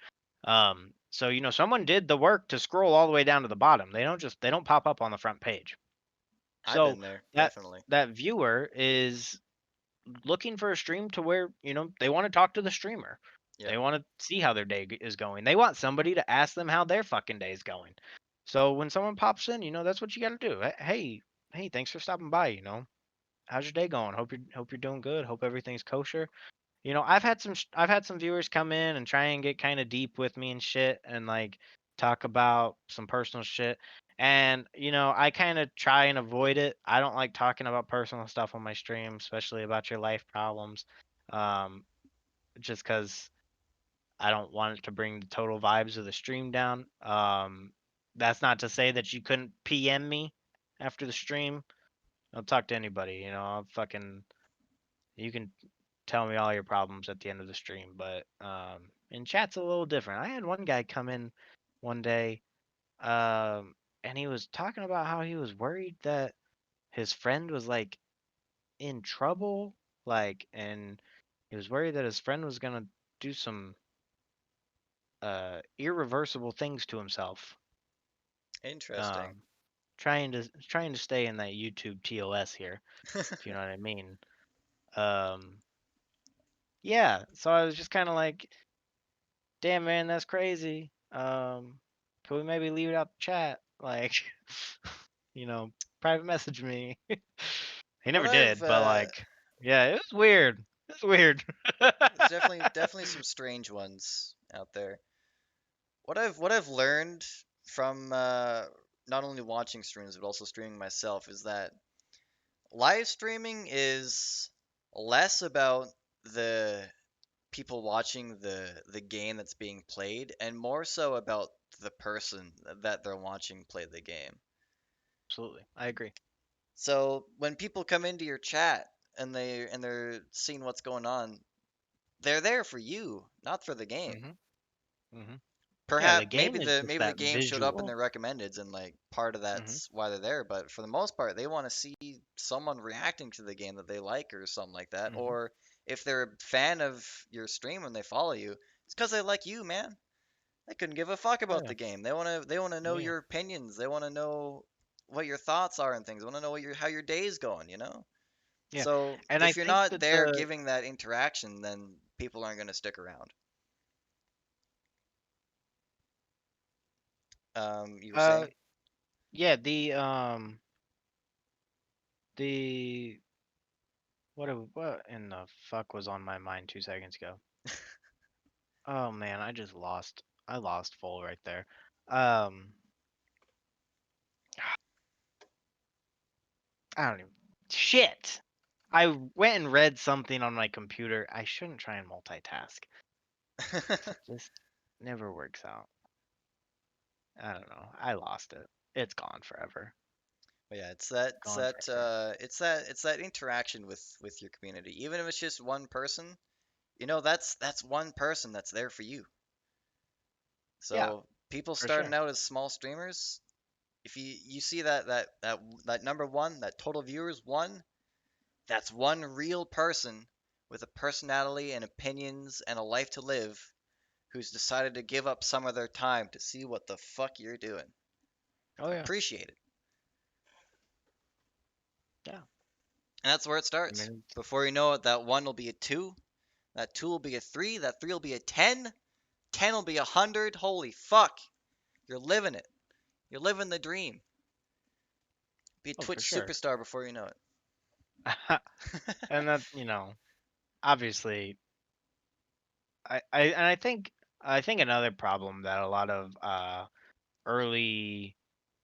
So, someone did the work to scroll all the way down to the bottom. They don't pop up on the front page. I've So been there, that definitely. that viewer is looking for a stream to where, they want to talk to the streamer. Yep. They want to see how their day is going. They want somebody to ask them how their fucking day is going. So when someone pops in, that's what you got to do. Hey, thanks for stopping by, how's your day going? Hope you're doing good. Hope everything's kosher. I've had some viewers come in and try and get kind of deep with me and shit and like talk about some personal shit. And I kind of try and avoid it. I don't like talking about personal stuff on my stream, especially about your life problems. Um, just cuz I don't want it to bring the total vibes of the stream down. That's not to say that you couldn't PM me after the stream. I'll talk to anybody, I'll fucking you can tell me all your problems at the end of the stream. But in chat's a little different. I had one guy come in one day, and he was talking about how he was worried that his friend was like in trouble, and he was worried that his friend was gonna do some irreversible things to himself. Interesting. Um, trying to stay in that YouTube TOS here, if you know what I mean. Um, yeah, so I was just kind of like, damn man, that's crazy. Could we maybe leave it out the chat? Like, you know, private message me. He What never I've did, but like, yeah, it was weird. It's weird. It's definitely some strange ones out there. What I've learned from not only watching streams but also streaming myself is that live streaming is less about the people watching the game that's being played and more so about the person that they're watching play the game. Absolutely, I agree. So when people come into your chat and they're seeing what's going on, they're there for you, not for the game. Mhm. Mhm. Yeah, the Perhaps game is just maybe the that game showed up in visual. their recommendeds and like part of Mhm. that's why they're there, but for the most part they want to see someone reacting to the game that they like or something like that. Mhm. Or if they're a fan of your stream and they follow you, it's because they like you, man. They couldn't give a fuck Oh about yeah. the game. They want to know Yeah. your opinions. They want to know what your thoughts are and things. They want to know how your day's going, you know? Yeah. So And I if you're think not that there the giving that interaction, then people aren't going to stick around. You were uh saying? yeah, the what in the fuck was on my mind 2 seconds ago? Oh man, I lost full right there. Um I don't even shit. I went and read something on my computer. I shouldn't try and multitask. Just never works out. I don't know. I lost it. It's gone forever. But yeah, it's that it's Gone that forever. it's that interaction with your community. Even if it's just one person, that's one person that's there for you. Yeah, So people for starting sure. out as small streamers, if you see that number one, that total viewers one, that's one real person with a personality and opinions and a life to live who's decided to give up some of their time to see what the fuck you're doing. Oh yeah. Appreciate it. Yeah. And that's where it I starts. mean, Before you know it, that one will be a two, that two will be a three, that three will be a 10, 10 will be 100. Holy fuck. You're living it. You're living the dream. Be a oh for Twitch sure. superstar before you know it. And that, obviously I think another problem that a lot of early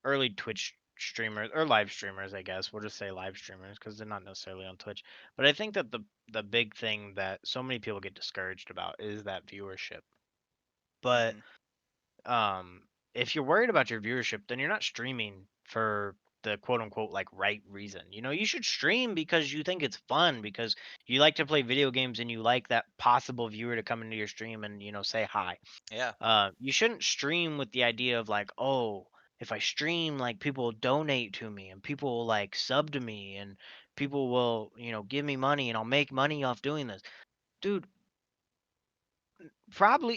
early Twitch streamers or live streamers, I guess. We'll just say live streamers because they're not necessarily on Twitch. But I think that the big thing that so many people get discouraged about is that viewership. But Hmm. um if you're worried about your viewership, then you're not streaming for the quote unquote like right reason. You should stream because you think it's fun, because you like to play video games and you like that possible viewer to come into your stream and say hi. Yeah. You shouldn't stream with the idea of like, oh, if I stream, like people will donate to me and people will like sub to me and people will, give me money and I'll make money off doing this. Dude,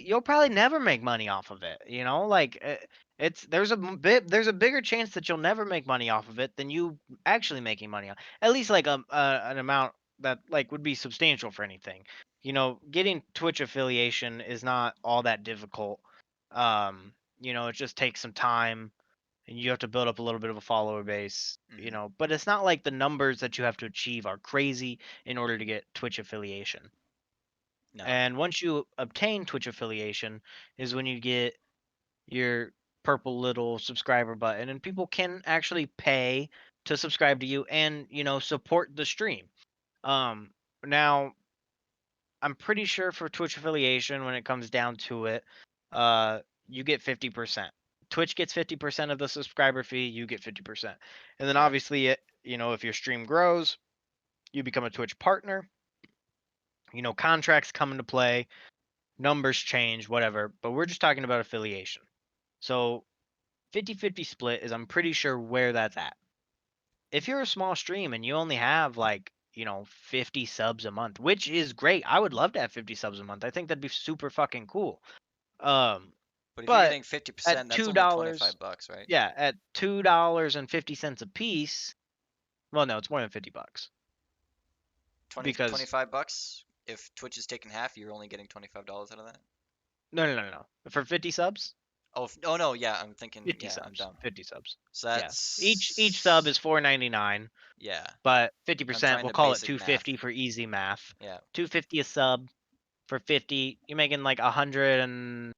you'll probably never make money off of it. Like it's there's a bigger chance that you'll never make money off of it than you actually making money on. At least like an amount that like would be substantial for anything. Getting Twitch affiliation is not all that difficult. It just takes some time and you have to build up a little bit of a follower base. Hmm. But it's not like the numbers that you have to achieve are crazy in order to get Twitch affiliation. No. And once you obtain Twitch affiliation is when you get your purple little subscriber button and people can actually pay to subscribe to you and, support the stream. Now I'm pretty sure for Twitch affiliation when it comes down to it, uh you get 50%. Twitch gets 50% of the subscriber fee, you get 50%. And then Okay. obviously if your stream grows, you become a Twitch partner. Contracts come into play, numbers change, whatever, but we're just talking about affiliation. So 50-50 split is I'm pretty sure where that's at. If you're a small stream and you only have like, 50 subs a month, which is great. I would love to have 50 subs a month. I think that'd be super fucking cool. Um But if you're but getting at 50%, that's only $2, $25, right? yeah, at $2.50 a piece, well no, it's more than 50 bucks 20, because 25 bucks. If Twitch is taking half, you're only getting $25 out of that. no. For 50 subs, Oh, oh no, yeah, I'm thinking, 50 yeah, I'm subs, dumb. 50 subs. So Yeah. Each sub that's, is 4.99. yeah, But I'm 50%, trying we'll to call it basic math. 250 for easy math. Yeah, 250 a sub for 50. You're making like 100 and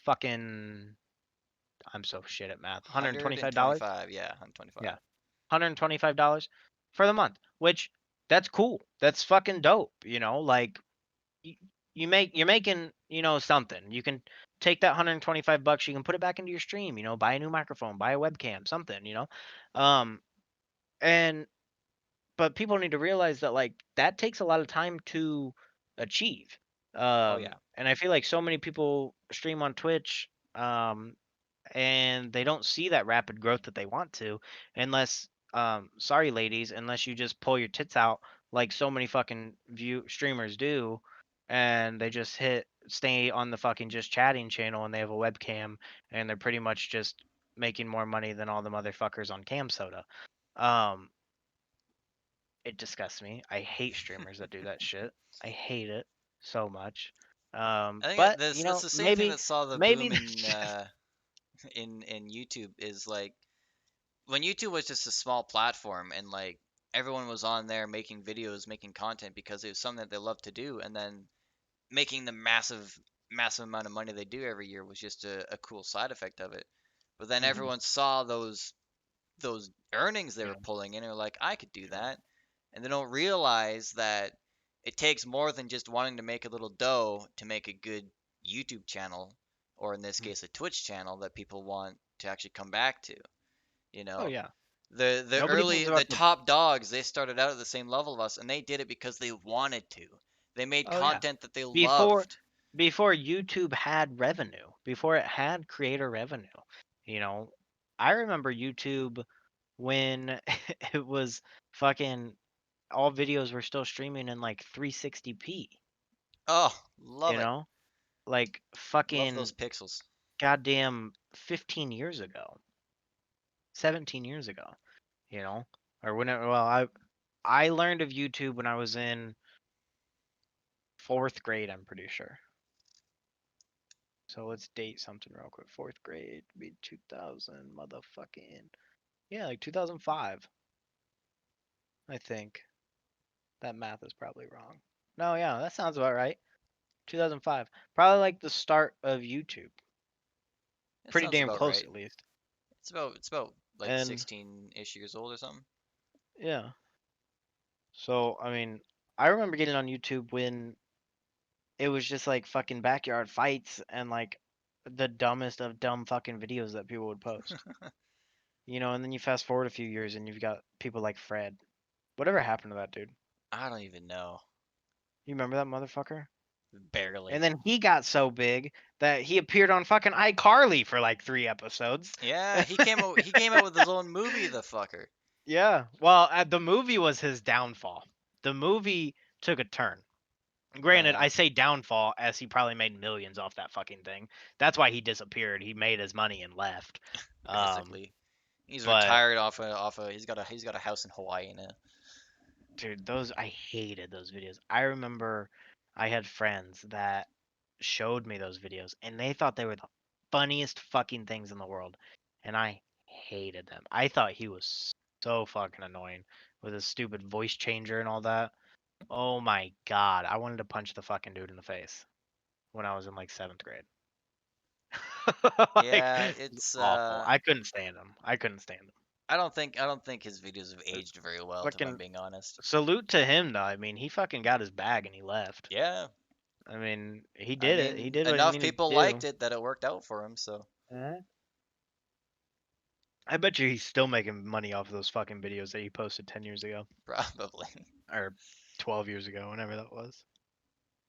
fucking I'm so shit at math. $125? 125, yeah, 125. Yeah. $125 for the month, which that's cool. That's fucking dope, like you, you're making, something. You can take that 125 bucks, you can put it back into your stream, buy a new microphone, buy a webcam, something. Um and but people need to realize that like that takes a lot of time to achieve. Oh yeah. And I feel like so many people stream on Twitch, and they don't see that rapid growth that they want to, unless, sorry ladies, unless you just pull your tits out like so many fucking view streamers do, and they just hit stay on the fucking just chatting channel and they have a webcam and they're pretty much just making more money than all the motherfuckers on Cam Soda. Um, it disgusts me. I hate streamers that do that shit. I hate it so much. I think But this that's the same thing maybe that saw the maybe boom that's in just in YouTube is like when YouTube was just a small platform and like everyone was on there making videos, making content because it was something that they loved to do, and then making the massive amount of money they do every year was just a cool side effect of it. But then Mhm. everyone saw those earnings they were Yeah. pulling in and were like, I could do that. And they don't realize that it takes more than just wanting to make a little dough to make a good YouTube channel, or in this Mm. case, a Twitch channel that people want to actually come back to. You Oh know, yeah. Nobody thinks the about the top dogs, they started out at the same level of us, and they did it because they wanted to. They made Oh yeah. content that they Before loved. before YouTube had revenue, before it had creator revenue, you know, I remember YouTube when it was fucking all videos were still streaming in like 360p, Oh, love you it. know? Like Love those fucking pixels. goddamn 15 years ago, 17 years ago, you know? Or whenever well, I learned of YouTube when I was in 4th grade, I'm pretty sure. So let's date something real quick. 4th grade would be 2000 motherfucking. Yeah, like 2005, I think. That math is probably wrong. No, yeah, that sounds about right. 2005. Probably like the start of YouTube. That Pretty sounds damn about close right. at least. It's about like And 16-ish years old or something. yeah. So, I mean, I remember getting on YouTube when it was just like fucking backyard fights and like the dumbest of dumb fucking videos that people would post. And then you fast forward a few years and you've got people like Fred. Whatever happened to that dude? I don't even know. You remember that motherfucker? And Barely. then he got so big that he appeared on fucking iCarly for like 3 episodes. Yeah, he came out with his own movie, the fucker. Yeah. Well, the movie was his downfall. The movie took a turn. Granted, I Uh, say downfall as he probably made millions off that fucking thing. That's why he disappeared. He made his money and left. Um, basically, he's but retired off a. He's got a house in Hawaii now. dude, those I hated those videos. I remember I had friends that showed me those videos and they thought they were the funniest fucking things in the world. And I hated them. I thought he was so fucking annoying with his stupid voice changer and all that. Oh my god, I wanted to punch the fucking dude in the face when I was in like 7th grade. Like Yeah, it was it's awful. I couldn't stand him. I couldn't stand him. I don't think his videos have aged very well, if I'm Fucking being honest. salute to him though. I mean, he fucking got his bag and he left. Yeah, I mean, he I did it. He mean, did what he enough needed people to liked do. it that it worked out for him, so Mhm. I bet you he's still making money off of those fucking videos that he posted 10 years ago probably. or 12 years ago, whenever that was.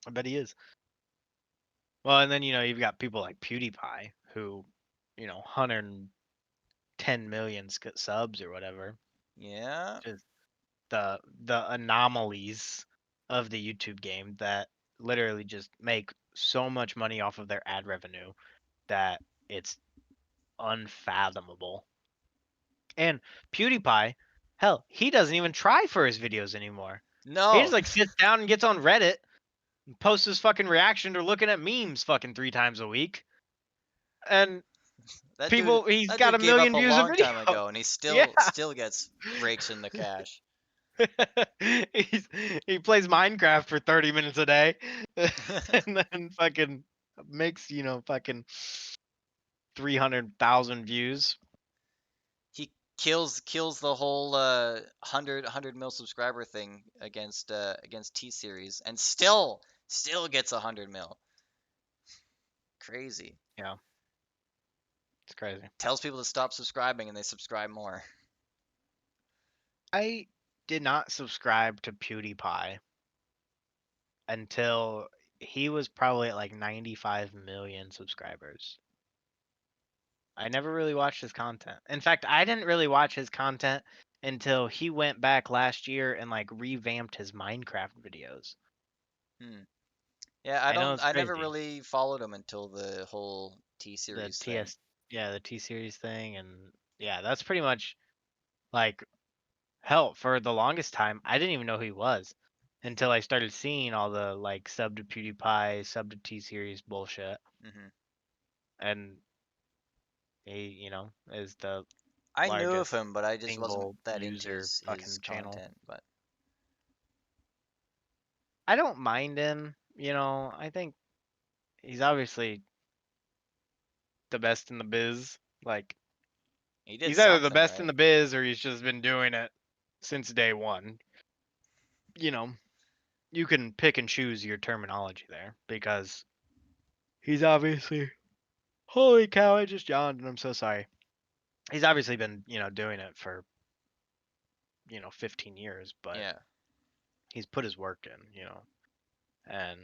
I bet he is. Well, and then you've got people like PewDiePie who, 110 million subs or whatever. Yeah. Just the anomalies of the YouTube game that literally just make so much money off of their ad revenue that it's unfathomable. And PewDiePie, hell, he doesn't even try for his videos anymore. He just No, like sits down and gets on Reddit and posts his fucking reaction to looking at memes fucking 3 times a week. And that dude he's that got dude a gave up million a views a long video. time ago, and he Yeah. still gets rakes in the cash. He's, he plays Minecraft for 30 minutes a day and then fucking makes, fucking 300,000 views. He kills the whole 100 mil subscriber thing against T series, and still gets 100 mil. Crazy. Yeah, it's crazy. Tells people to stop subscribing, and they subscribe more. I did not subscribe to PewDiePie until he was probably at like 95 million subscribers. I never really watched his content. In fact, I didn't really watch his content until he went back last year and like revamped his Minecraft videos. Hmm. Yeah, I know it's I never crazy. really followed him until the whole T The series thing. TS, yeah, the T series thing, and yeah, that's pretty much like hell for the longest time. I didn't even know who he was until I started seeing all the like sub to PewDiePie, sub to T series bullshit, Hmm. and he, is the I knew of largest him, but I just wasn't single that into user his fucking channel. content. But I don't mind him, I think he's obviously the best in the biz. Like he did he's either the something best in right. the biz or he's just been doing it since day one. You know, you can pick and choose your terminology there because he's obviously holy cow, I just yawned and I'm so sorry. He's obviously been, doing it for, 15 years, but Yeah. he's put his work in, and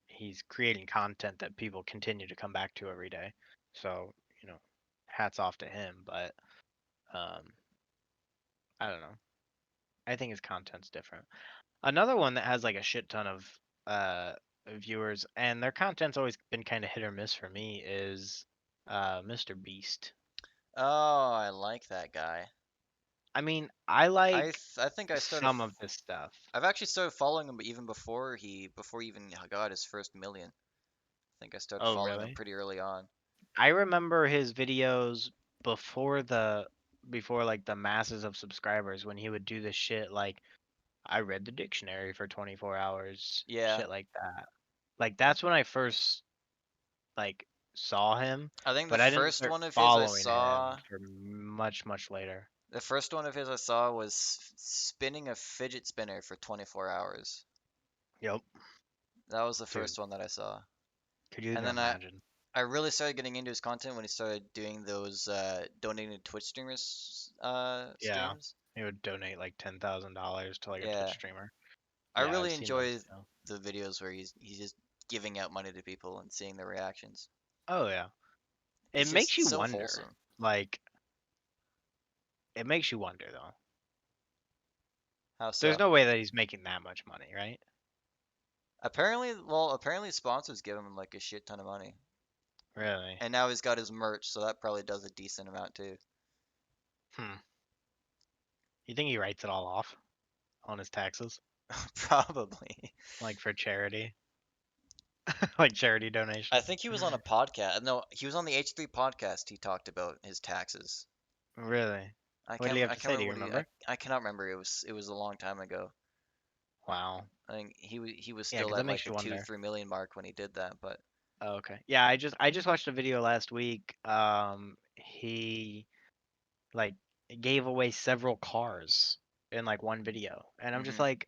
he's creating content that people continue to come back to every day. So, hats off to him, but um I don't know. I think his content's different. Another one that has like a shit ton of viewers and their content's always been kind of hit or miss for me is Mr. Beast. Oh, I like that guy. I mean, I like I think I started. some of his stuff. I've actually started following him even before he even got his first million. I think I started Oh, following him really? pretty early on. I remember his videos before before like the masses of subscribers when he would do this shit like I read the dictionary for 24 hours, Yeah, shit like that. Like that's when I first like saw him, I think but I didn't start following him for much later. the first one of his I saw was spinning a fidget spinner for 24 hours. Yep, That was the dude. first one that I saw. Could you And even then imagine? I really started getting into his content when he started doing those donating to Twitch streamers Yeah, streams. he would donate like $10,000 to like a Twitch Yeah, streamer. I Yeah, I've really seen those enjoy too. the videos where he's just giving out money to people and seeing their reactions. Oh yeah, it It's makes just you so wonder. wholesome. Like, it makes you wonder though. How There's so? no way that he's making that much money, right? Apparently sponsors give him like a shit ton of money. Really? And now he's got his merch, so that probably does a decent amount too. Hmm. You think he writes it all off on his taxes, Probably. like for charity, like charity I donations? think he was on a podcast. No, he was on the H3 podcast. He talked about his taxes. Really? What did he have I to can't say? Do remember you what remember? I cannot remember. It was a long time ago. Wow. I think he was Yeah, still because that at like makes the you two wonder. 3 million mark when he did that. But Oh, okay. Yeah, I just watched a video last week. He like gave away several cars in like one video, and I'm just hmm like,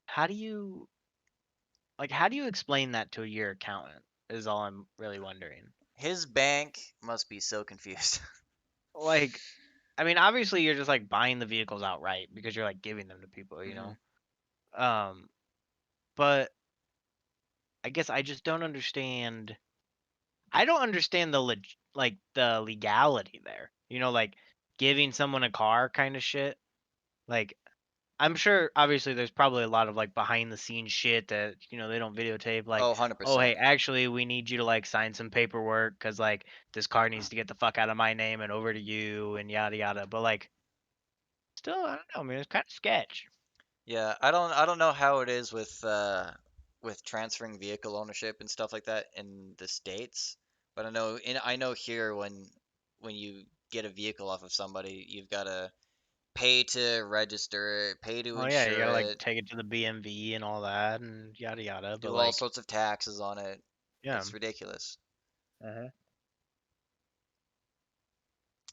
how do you how do you explain that to your accountant? Is all I'm really wondering. his bank must be so confused. Like, I mean, obviously you're just like buying the vehicles outright because you're like giving them to people, you hmm know. Um, but I guess I just don't understand. I don't understand the the legality there. You know, like giving someone a car kind of shit. Like I'm sure obviously there's probably a lot of like behind the scenes shit that, they don't videotape like, Oh, "Oh, hey, 100%. actually we need you to like sign some paperwork cuz like this car needs to get the fuck out of my name and over to you and yada yada." But like still, I don't know, man, it's kind of sketch. Yeah, I don't know how it is with transferring vehicle ownership and stuff like that in the States, but I know here when you get a vehicle off of somebody, you've got to pay to register it, pay to Oh yeah, you insure got to like it, take it to the BMV and all that and yada yada, but do all like sorts of taxes on it. yeah. It's ridiculous. Uh-huh.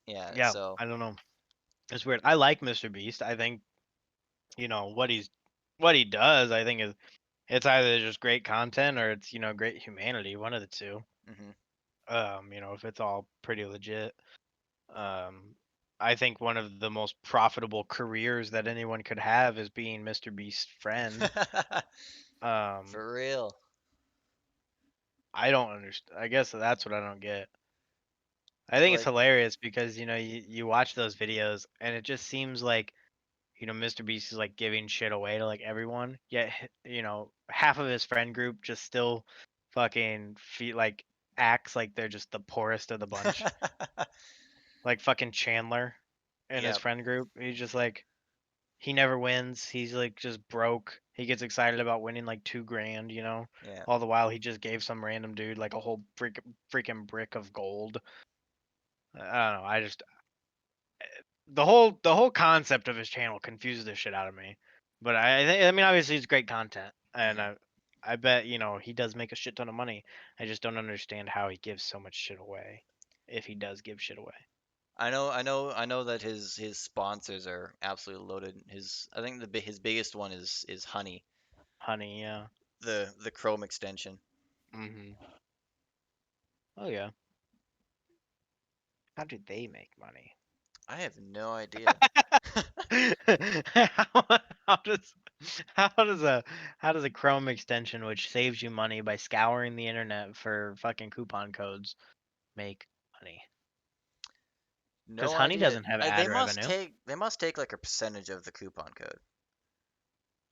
Yeah, Yeah, so I don't know. It's weird. I like Mr. Beast. I think, what he does, I think is it's either just great content or it's, great humanity, one of the two. hmm If it's all pretty legit. Um, I think one of the most profitable careers that anyone could have is being Mr. Beast's friend. Um, For real. I don't understand. I guess that's what I don't get. I think it's Like hilarious because, you watch those videos and it just seems like, Mr. Beast is like giving shit away to like everyone. Yet, half of his friend group just still fucking like acts like they're just the poorest of the bunch. Like fucking Chandler in his Yep, friend group. He's just like he never wins. He's like just broke. He gets excited about winning like 2 grand, yeah. All the while he just gave some random dude like a whole freaking brick of gold. I don't know. The whole concept of his channel confuses the shit out of me. But I mean obviously it's great content, and hmm I bet he does make a shit ton of money. I just don't understand how he gives so much shit away, if he does give shit away. I know that his sponsors are absolutely loaded. I think his biggest one is Honey, Honey, yeah. the Chrome extension. Mhm. Oh yeah. How do they make money? I have no idea. how, how does how does a how does a Chrome extension which saves you money by scouring the internet for fucking coupon codes make money? Because No Honey idea. doesn't have ad revenue. They must take like a percentage of the coupon code.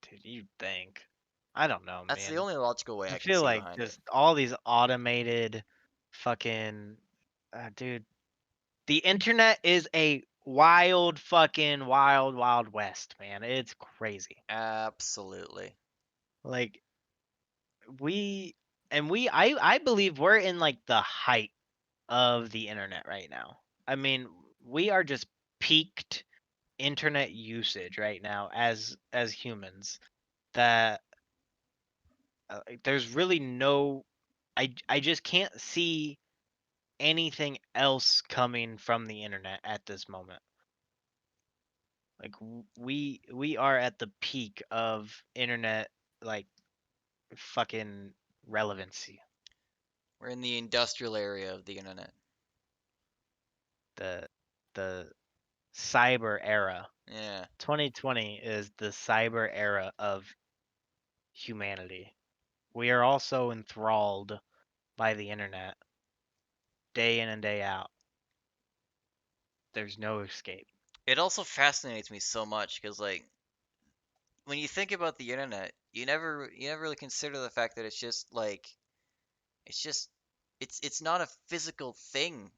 Dude, you think? I don't know, That's the man. only logical way I I can feel see like behind it. just all these automated fucking dude. The internet is a wild fucking wild west, man. It's crazy. Absolutely. Like we I believe we're in like the height of the internet right now. I mean, we are just peaked internet usage right now as humans that there's really no I just can't see anything else coming from the internet at this moment. Like we are at the peak of internet like fucking relevancy. We're in the industrial area of the internet. The the cyber era. Yeah. 2020 is the cyber era of humanity. We are also enthralled by the internet day in and day out. There's no escape. It also fascinates me so much because like when you think about the internet, you never really consider the fact that it's just it's not a physical thing.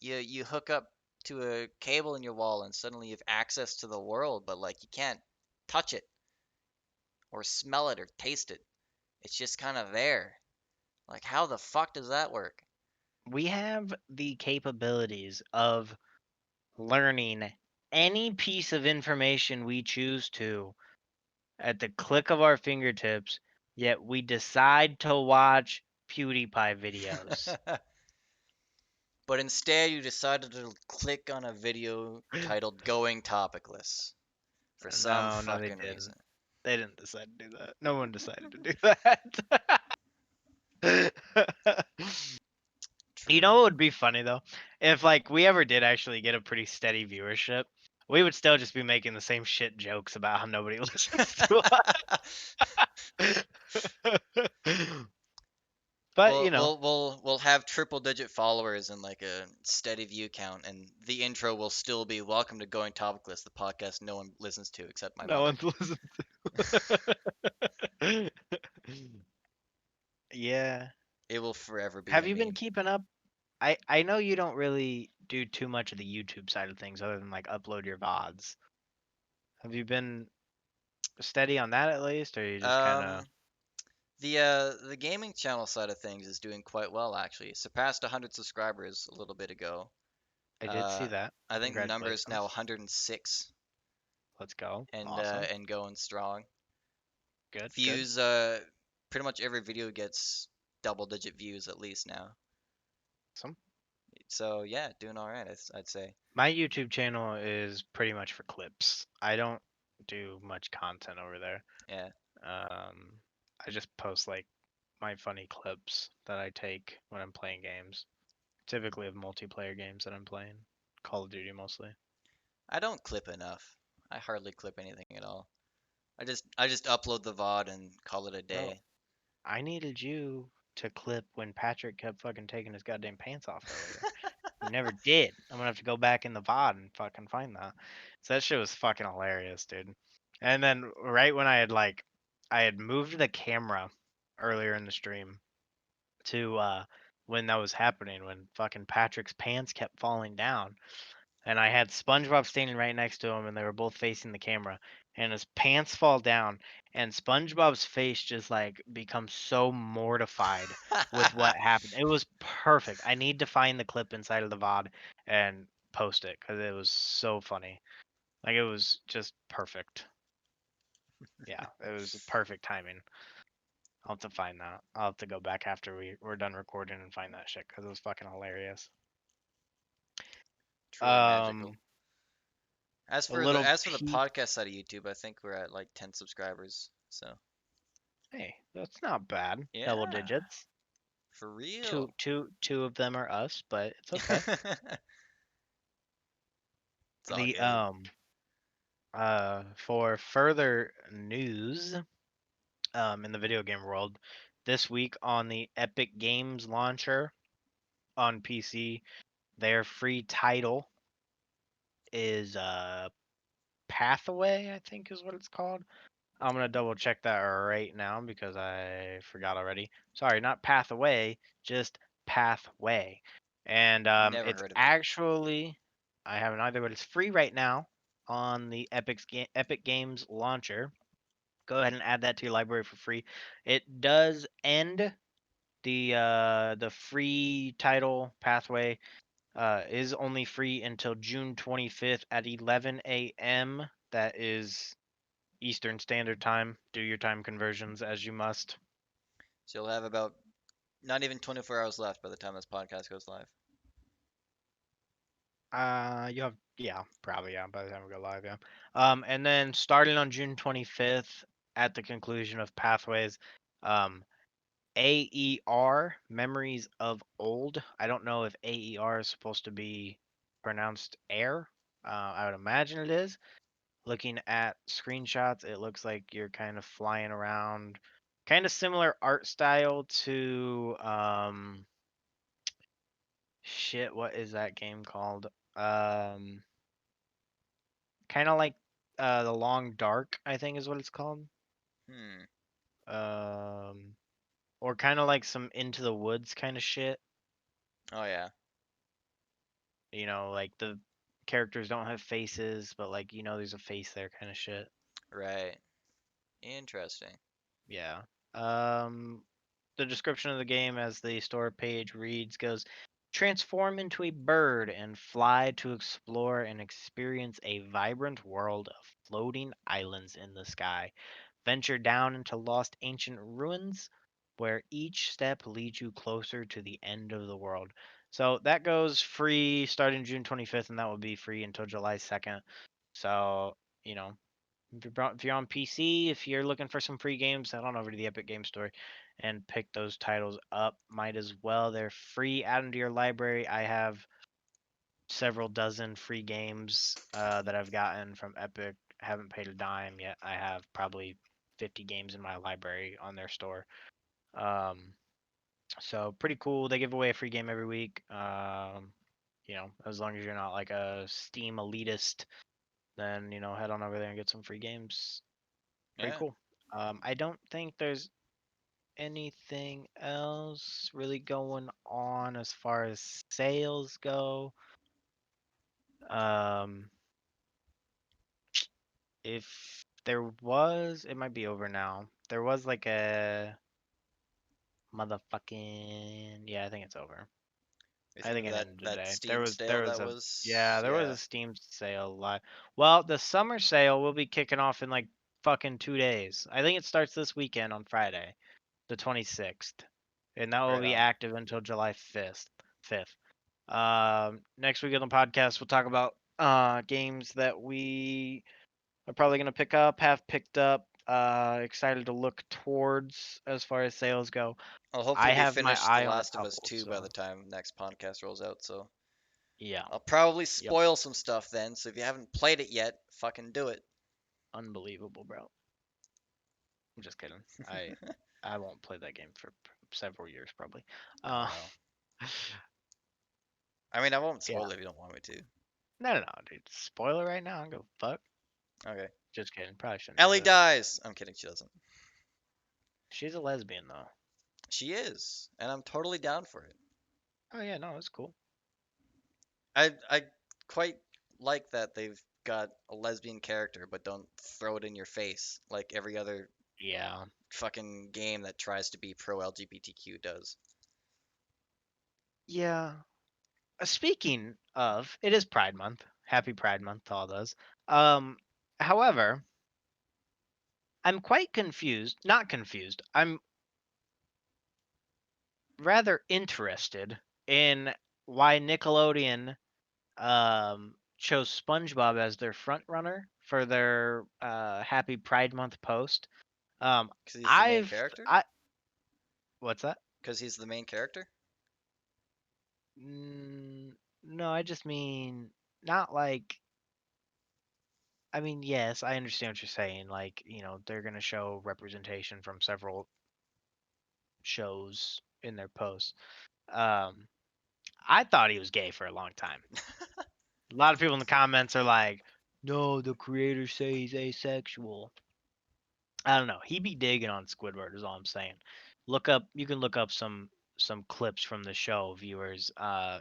You hook up to a cable in your wall and suddenly you have access to the world, but like you can't touch it or smell it or taste it. It's just kind of there. Like how the fuck does that work? We have the capabilities of learning any piece of information we choose to at the click of our fingertips, yet we decide to watch PewDiePie videos. But instead you decided to click on a video titled Going Topicless for some No, no, they fucking didn't. reason. They didn't decide to do that. No one decided to do that. You True. know what would be funny though? If like we ever did actually get a pretty steady viewership, we would still just be making the same shit jokes about how nobody listens to us. But We'll you know, we'll we'll we'll have triple digit followers and like a steady view count, and the intro will still be "Welcome to Going Topicless," the podcast no one listens to except my no mother. one's listening. Yeah. It will forever be Have a you been meme. keeping up? I know you don't really do too much of the YouTube side of things other than like upload your VODs. Have you been steady on that at least, or you just kind of? Um, the gaming channel side of things is doing quite well actually. It surpassed 100 subscribers a little bit ago. I did see Uh, that. I think the number is now Congratulations. 106 Let's go. and Awesome. and going strong. Good. Good. Views, pretty much every video gets double digit views at least now. Awesome. So yeah, doing all right, I'd say. My YouTube channel is pretty much for clips. I don't do much content over there. Yeah. Um, I just post like my funny clips that I take when I'm playing games. Typically of multiplayer games that I'm playing. Call of Duty mostly. I don't clip enough. I hardly clip anything at all. I just upload the VOD and call it a Bro, day. I needed you to clip when Patrick kept fucking taking his goddamn pants off earlier. You never did. I'm gonna have to go back in the VOD and fucking find that. So that shit was fucking hilarious, dude. And then right when I had moved the camera earlier in the stream to when that was happening, when fucking Patrick's pants kept falling down. And I had SpongeBob standing right next to him, and they were both facing the camera. And his pants fall down, and SpongeBob's face just like becomes so mortified with what happened. It was perfect. I need to find the clip inside of the VOD and post it because it was so funny. Like it was just perfect. Yeah, it was perfect timing. I'll have to find that. I'll have to go back after we're done recording and find that shit because it was fucking hilarious. Truly magical. Um, As a for the little as for the peek. podcast side of YouTube, I think we're at like 10 subscribers. So Hey, that's not bad. Double yeah, digits. for Two, real. two, two of them are us, but it's okay. It's all The good. for further news, in the video game world, this week on the Epic Games launcher on PC, their free title is Pathway, I think is what it's called. I'm gonna double check that right now because I forgot already. Sorry, not Pathway, just Pathway. And Never it's heard of it. actually I haven't either, but it's free right now on the Epic Games launcher. Go ahead and add that to your library for free. It does end the free title Pathway is only free until June 25th at 11 a.m. That is Eastern Standard Time. Do your time conversions as you must. So you'll have about not even 24 hours left by the time this podcast goes live. You have probably by the time we go live, yeah. And then starting on June 25th, at the conclusion of Pathways, AER Memories of Old. I don't know if AER is supposed to be pronounced air. I would imagine it is. Looking at screenshots, it looks like you're kind of flying around. Kind of similar art style to shit, what is that game called? Um kind of like The Long Dark, I think is what it's called. Hmm. Um, or kind of like some Into the Woods kind of shit. Oh yeah. Like the characters don't have faces, but like there's a face there kind of shit. Right. Interesting. Yeah. Um, the description of the game as the store page reads goes, transform into a bird and fly to explore and experience a vibrant world of floating islands in the sky. Venture down into lost ancient ruins where each step leads you closer to the end of the world. So that goes free starting June 25th, and that will be free until July 2nd. So, you know, if you're on PC, if you're looking for some free games, head on over to the Epic Game Store and pick those titles up. Might as well. They're free. Add them to your library. I have several dozen free games that I've gotten from Epic. I haven't paid a dime yet. I have probably 50 games in my library on their store. Um, so pretty cool. They give away a free game every week. As long as you're not like a Steam elitist, then head on over there and get some free games. Pretty Yeah. cool. I don't think there's anything else really going on as far as sales go. Um, if there was, it might be over now. There was like a motherfucking, yeah, I think it's over. You I think think of it that ended that today. There Steam was sale there that was a was yeah, there was yeah. a Steam sale live. Well, the summer sale will be kicking off in like fucking 2 days. I think it starts this weekend on Friday, the 26th, and that will Right be on. active until July 5th. Fifth. Next week on the podcast, we'll talk about games that we are probably gonna pick up, have picked up. Excited to look towards as far as sales go. I'll I hopefully be have my finished The eye on a Last of Us couple, 2 by the so time next podcast rolls out, so yeah. I'll probably Yep. spoil some stuff then, so if you haven't played it yet, fucking do it. Unbelievable, bro. I'm just kidding. I won't play that game for several years probably. Oh Uh, well. I mean, I won't yeah. spoil it if you don't want me to. No, dude. Spoiler right now. I'm gonna fuck. Okay. Just kidding. Probably shouldn't do Ellie that. dies. I'm kidding, she doesn't. She's a lesbian though. She is, and I'm totally down for it. Oh yeah, no, it's cool. I quite like that they've got a lesbian character, but don't throw it in your face like every other Yeah. fucking game that tries to be pro LGBTQ does. Yeah. Speaking of, it is Pride Month. Happy Pride Month to all those. Um, However, I'm quite confused. Not confused. I'm rather interested in why Nickelodeon chose SpongeBob as their front runner for their Happy Pride Month post. Because he's the main I've character? I What's that? Because he's the main character? No, I just mean not like. I mean, yes, I understand what you're saying. Like, they're gonna show representation from several shows in their posts. Um, I thought he was gay for a long time. A lot of people in the comments are like, "No, the creators say he's asexual." I don't know. He be digging on Squidward is all I'm saying. You can look up some clips from the show, viewers. I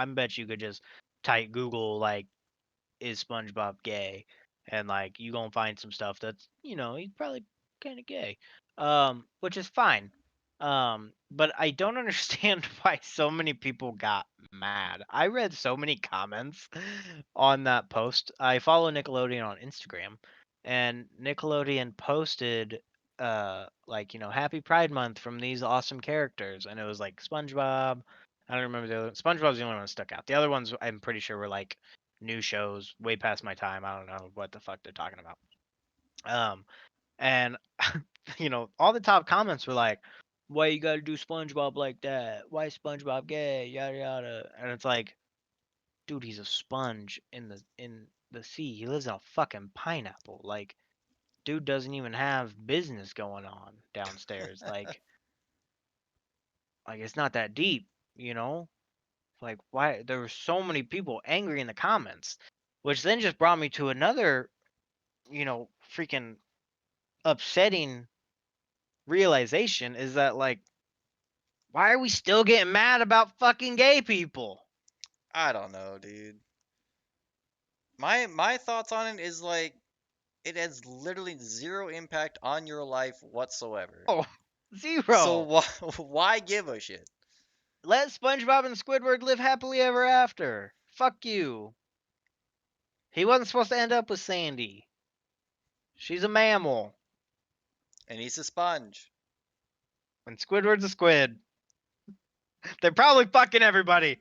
bet you could just type Google like is SpongeBob gay, and like you gonna find some stuff that's he's probably kind of gay, which is fine. But I don't understand why so many people got mad. I read so many comments on that post. I follow Nickelodeon on Instagram, and Nickelodeon posted like Happy Pride Month from these awesome characters, and it was like SpongeBob. I don't remember the other. SpongeBob's the only one that stuck out. The other ones I'm pretty sure were like new shows way past my time. I don't know what the fuck they're talking about. And all the top comments were like, "Why you gotta do SpongeBob like that? Why is SpongeBob gay? Yada yada." And it's like, dude, he's a sponge in the sea. He lives in a fucking pineapple. Like, dude doesn't even have business going on downstairs. Like it's not that deep, you know. Like, why? There were so many people angry in the comments, which then just brought me to another freaking upsetting realization is that, like, why are we still getting mad about fucking gay people? I don't know, dude. My thoughts on it is like it has literally zero impact on your life whatsoever. Oh, So zero. why give a shit? Let SpongeBob and Squidward live happily ever after. Fuck you. He wasn't supposed to end up with Sandy. She's a mammal. And he's a sponge. And Squidward's a squid. They're probably fucking everybody.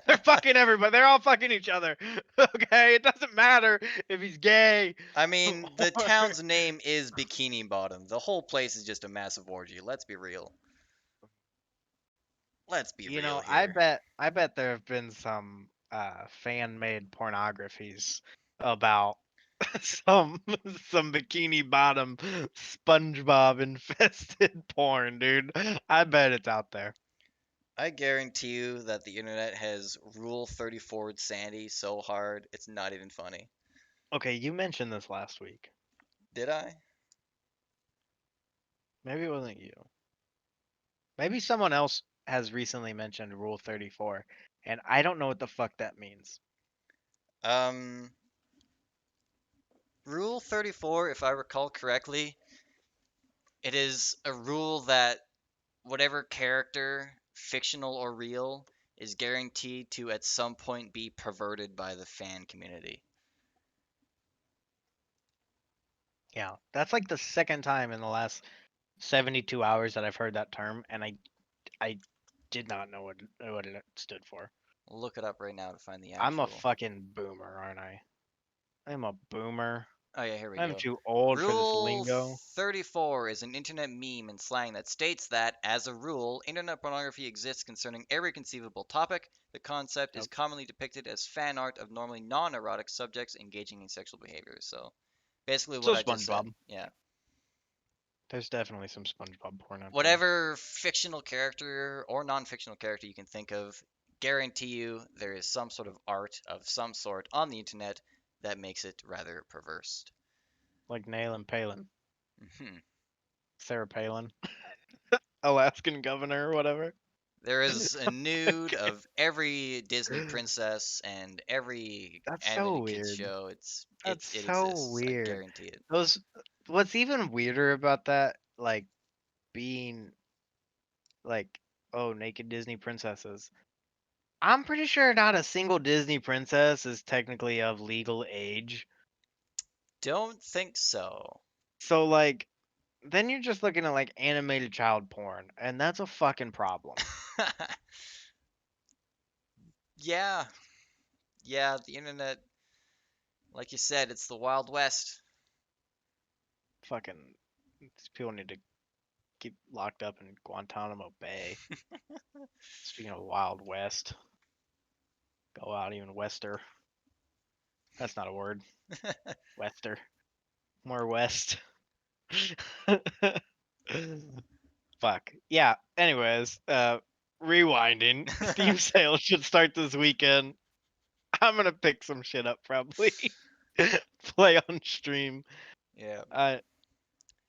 They're fucking everybody. They're all fucking each other. Okay? It doesn't matter if he's gay. I mean, the Or, town's name is Bikini Bottom. The whole place is just a massive orgy. Let's be real. Let's be real I here. bet there have been some fan made pornographies about some some bikini bottom SpongeBob infested porn, dude. I bet it's out there. I guarantee you that the internet has Rule 34'd Sandy so hard, it's not even funny. Okay, you mentioned this last week. Did I? Maybe it wasn't you. Maybe someone else has recently mentioned Rule 34, and I don't know what the fuck that means. Um, Rule 34, if I recall correctly, it is a rule that whatever character, fictional or real, is guaranteed to at some point be perverted by the fan community. Yeah, that's like the second time in the last 72 hours that I've heard that term, and I did not know what it stood for. Look it up right now to find the I'm a actual. fucking boomer, aren't I? I'm a boomer. Oh yeah, here we I'm go. too old for this Rule lingo. 34 is an internet meme and slang that states that, as a rule, internet pornography exists concerning every conceivable topic. The concept is Yep. commonly depicted as fan art of normally non-erotic subjects engaging in sexual behaviors. So, basically So what I just said. SpongeBob. Yeah. There's definitely some SpongeBob porn out there. Whatever fictional character or non-fictional character you can think of, guarantee you there is some sort of art of some sort on the internet that makes it rather perverse. Like Nail and Palin. Hmm. Sarah Palin. Alaskan governor or whatever. There is a nude of every Disney princess and every That's so animated kids weird. show. That's It so exists. I weird. guarantee it. Those what's even weirder about that, like being like, oh, naked Disney princesses. I'm pretty sure not a single Disney princess is technically of legal age. Don't think so. So like then you're just looking at like animated child porn, and that's a fucking problem. Yeah, yeah. The internet, like you said, it's the Wild West. Fucking these people need to keep locked up in Guantanamo Bay. Speaking of Wild West, go out even wester. That's not a word. Wester. More west. Fuck. Yeah. Anyways, rewinding. Steam sales should start this weekend. I'm gonna pick some shit up probably. Play on stream. Yeah. I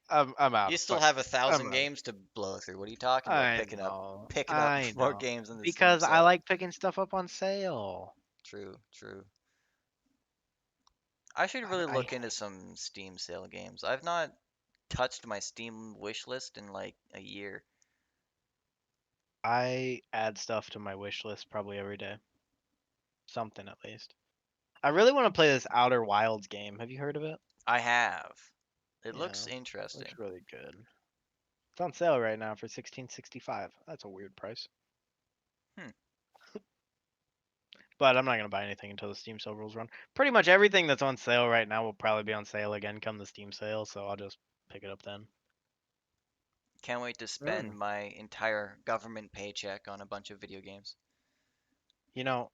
I'm out You of still fuck. have a I'm thousand out. games to blow through. What are you talking about? I know. Picking up I more know. games in the Steam Because I sale. like picking stuff up on sale. True, true. I should really I look into some Steam sale games. I've not touched my Steam wish list in like a year. I add stuff to my wish list probably every day. Something at least. I really want to play this Outer Wilds game. Have you heard of it? I have. It Yeah. looks Looks interesting. really good. It's on sale right now for 16.65. That's a weird price. Hmm. But I'm not gonna buy anything until the Steam sale rules run. Pretty much everything that's on sale right now will probably be on sale again come the Steam sale, so I'll just pick it up then. Can't wait to spend Mm. my entire government paycheck on a bunch of video games.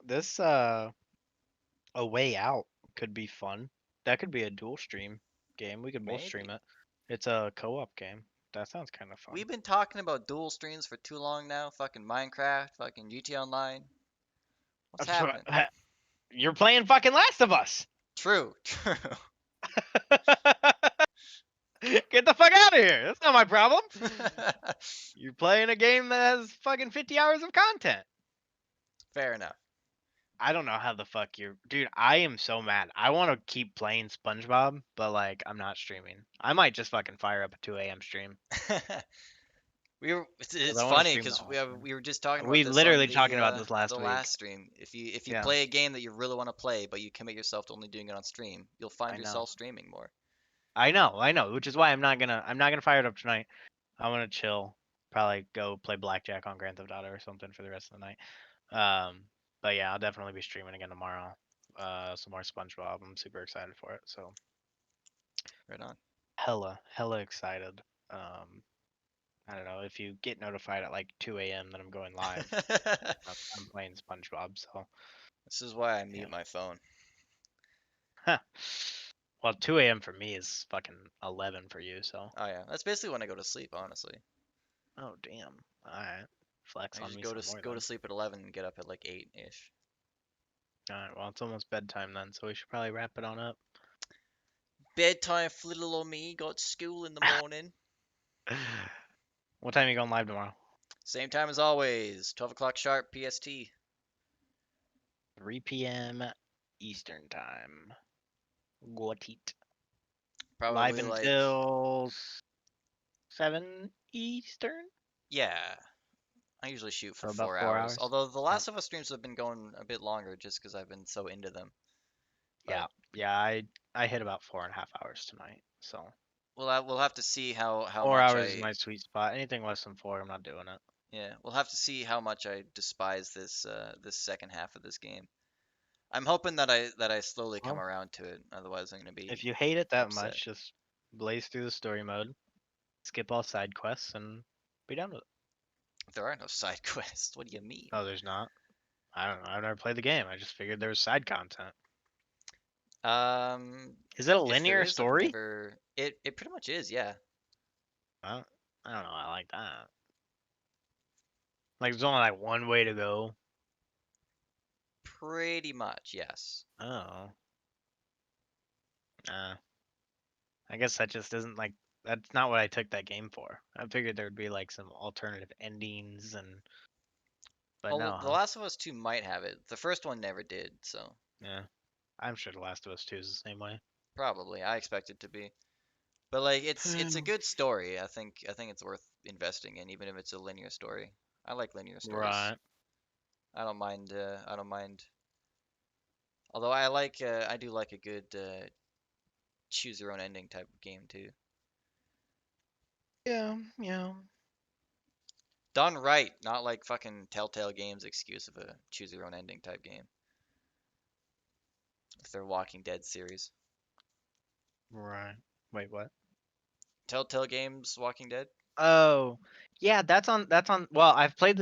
This A Way Out could be fun. That could be a dual stream game. We could both stream Maybe. it. It's a co-op game. That sounds kind of fun. We've been talking about dual streams for too long now. Fucking Minecraft, fucking GTA Online. What's happening? You're playing fucking Last of Us. True, true. Get the fuck out of here. That's not my problem. You're playing a game that has fucking 50 hours of content. Fair enough. I don't know how the fuck you're. Dude, I am so mad. I want to keep playing SpongeBob, but like, I'm not streaming. I might just fucking fire up a 2 a.m. stream. It's I want to funny stream the because whole stream. we were just talking about We this on literally talking about this the last last week. stream. If you Yeah, play a game that you really want to play, but you commit yourself to only doing it on stream, you'll find I know. yourself streaming more. I know, which is why I'm not gonna fire it up tonight. I want to chill. Probably go play blackjack on Grand Theft Auto or something for the rest of the night. But yeah, I'll definitely be streaming again tomorrow. Some more SpongeBob. I'm super excited for it. So Right on. hella excited. Um, I don't know if you get notified at like 2 a.m. that I'm going live. I'm playing SpongeBob. So This is why I yeah. mute my phone. Huh. Well, 2 a.m. for me is fucking 11 for you. So Oh yeah, that's basically when I go to sleep. Honestly, oh damn. All right, I flex on usually me some more go to then. sleep at 11 and get up at like 8 ish. All right, well it's almost bedtime then, so we should probably wrap it on up. Bedtime for little old me. Got school in the morning. What time are you going live tomorrow? Same time as always. 12 o'clock sharp PST. 3 p.m. Eastern time. Got it. Live Probably like, until 7 Eastern, yeah. I usually shoot for so about 4 4 hours. hours. Although the Yep. Last of Us streams have been going a bit longer just because I've been so into them. But Yeah, yeah. I hit about 4.5 hours tonight, so we'll have to see how 4 much hours is I my sweet spot. Anything less than 4, I'm not doing it. yeah we'll have to see how much I despise this second half of this game. I'm hoping that I slowly come Well, around to it. Otherwise, I'm gonna if be you hate it that upset. much, just blaze through the story mode, skip all side quests, and be done with it. There are no side quests. What do you mean? Oh, there's not. I don't know. I've never played the game. I just figured there was side content. Um, Is it a if there linear is, I've story? never. It pretty much is, yeah. Uh, I don't know. I like that. Like, there's only like one way to go. Pretty much, yes. Oh. I guess that just isn't like that's not what I took that game for. I figured there would be like some alternative endings but Well, no, The huh? Last of Us 2 might have it. The first one never did, so Yeah. I'm sure The Last of Us 2 is the same way. probably. I expect it to be. But like it's a good story. I think it's worth investing in, even if it's a linear story. I like linear stories. Right. I don't mind. Although I do like a good choose your own ending type of game too. Yeah, yeah. Done right, not like fucking Telltale Games excuse of a choose your own ending type game. With their Walking Dead series. Right. Wait, what? Telltale Games Walking Dead? Oh. Yeah, that's on well, I've played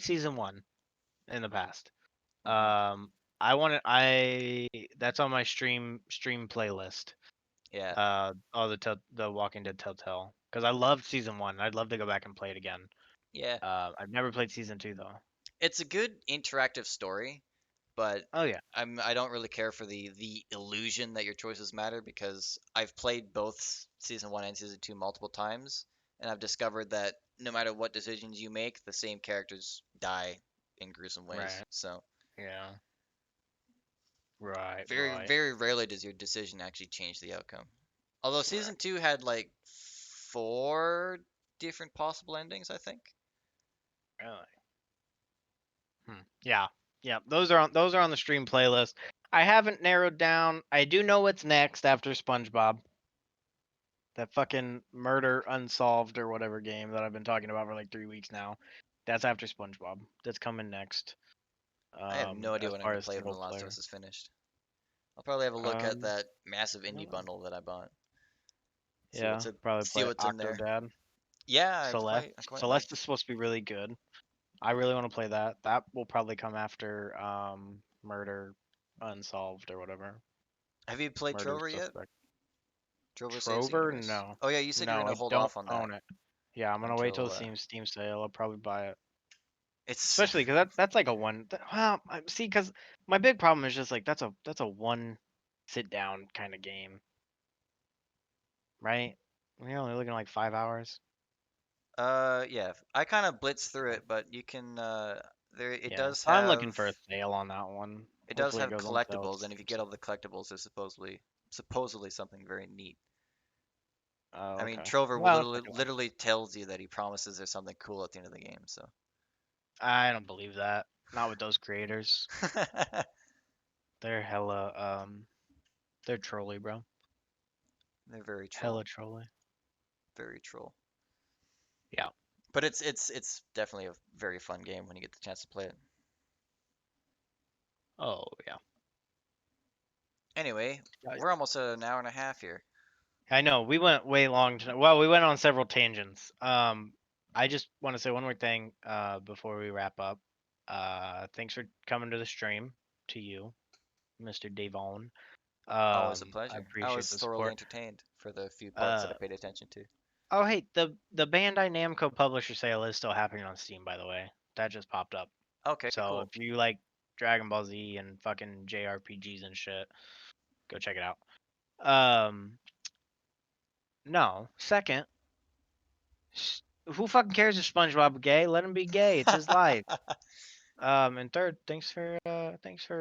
season 1 in the past. Hmm. I want to I that's on my stream playlist. Yeah. The Walking Dead Telltale because I loved season 1. I'd love to go back and play it again. Yeah. I've never played season 2 though. It's a good interactive story, but Oh yeah. I don't really care for the illusion that your choices matter because I've played both season 1 and season 2 multiple times, and I've discovered that no matter what decisions you make, the same characters die in gruesome ways. Right. So Yeah. Right. very Right. very rarely does your decision actually change the outcome. Although Right. season 2 had like 4 different possible endings, I think. Really. Yeah. Yeah. Those are on the stream playlist. I haven't narrowed down. I do know what's next after SpongeBob. That fucking murder unsolved or whatever game that I've been talking about for like 3 weeks now. That's after SpongeBob. That's coming next. I have no idea As what I'm far gonna as play when The single Last of player. Us is finished. I'll probably have a look at Um. that massive I don't indie know. bundle that I bought. Yeah. Probably See play what's in there. Octodad. Yeah, Celeste. I quite like. Celeste is supposed to be really good. I really want to play that. That will probably come after Murder Unsolved or whatever. Have you played Murder Trover yet? Suspect. Trover Saves the Trover? Universe. No. Oh yeah, you said you were No, gonna I hold don't off on that own it. Yeah, I'm gonna wait till until the Steam sale. I'll probably buy it. it's Especially because that's like a one. Well, see, because my big problem is just like that's a one sit down kind of game. right? We're only looking at like 5 hours. Yeah, I kind of blitz through it, but you can there Yeah, I'm looking for a it sale on that one. does Hopefully it have goes on sale. collectibles, and if you get all the collectibles, there's supposedly something very neat. Oh, I mean, okay. Trover will Well, literally tells you that he promises there's something cool at the end of the game, so. I don't believe that. Not with those creators. They're hella they're trolly, bro. They're very troll, Hella trolly. very troll. Yeah. But it's definitely a very fun game when you get the chance to play it. Oh yeah. Anyway, Guys. we're almost at an hour and a half here. I know we went way long tonight. Well, we went on several tangents. I just want to say one more thing before we wrap up. Thanks for coming to the stream, to you, Mr. Devon. Always a I pleasure. I appreciate was the thoroughly support. entertained for the few parts that Uh, I paid attention to. oh hey, the Bandai Namco publisher sale is still happening on Steam, by the way. That just popped up. Okay, So cool. if you like Dragon Ball Z and fucking JRPGs and shit, go check it out. Um, no. Second, who fucking cares if SpongeBob gay? Let him be gay. It's his life. And third, thanks for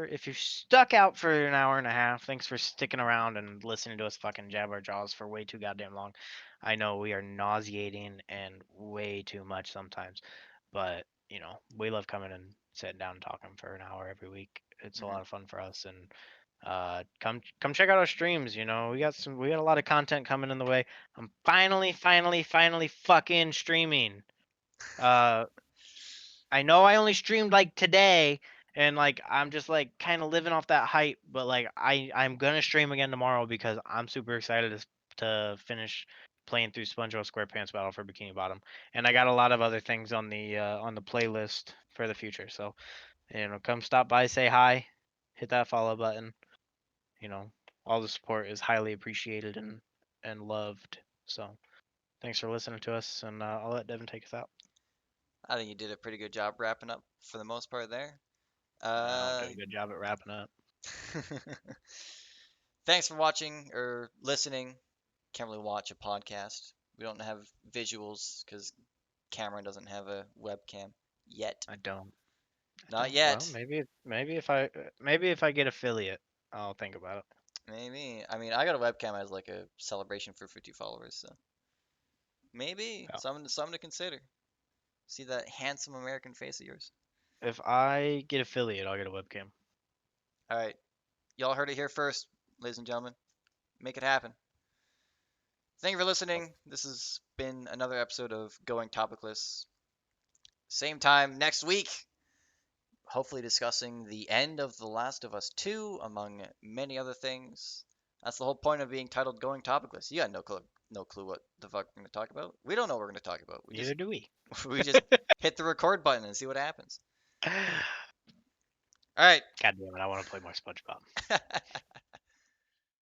if you stuck out for an hour and a half, thanks for sticking around and listening to us fucking jab our jaws for way too goddamn long. I know we are nauseating and way too much sometimes, but you know, we love coming and sitting down and talking for an hour every week. It's a Hmm. lot of fun for us, and come check out our streams. You know, we got a lot of content coming in the way. I'm finally fucking streaming. Uh I know I only streamed like today, and like I'm just like kind of living off that hype, but like I'm gonna stream again tomorrow because I'm super excited to finish playing through SpongeBob SquarePants Battle for Bikini Bottom, and I got a lot of other things on the playlist for the future. So you know, come stop by, say hi, hit that follow button. You know, all the support is highly appreciated and loved. So thanks for listening to us, and I'll let Devin take us out. I think you did a pretty good job wrapping up for the most part there. I don't Uh, do a good job at wrapping up. Thanks for watching or listening. Can't really watch a podcast. We don't have visuals because Cameron doesn't have a webcam yet. I don't. I Not don't. Well, yet. maybe if I get affiliate, I'll think about it. Maybe. I mean, I got a webcam as like a celebration for 50 followers, so maybe Yeah. something to consider. See that handsome American face of yours. If I get affiliate, I'll get a webcam. All right, y'all heard it here first, ladies and gentlemen. Make it happen. Thank you for listening. This has been another episode of Going Topicless. Same time next week. Hopefully discussing the end of The Last of Us 2, among many other things. That's the whole point of being titled Going Topicless. You got no clue what the fuck we're going to talk about. We don't know what we're going to talk about. Neither do we. We just hit the record button and see what happens. All right. God damn it! I want to play more SpongeBob.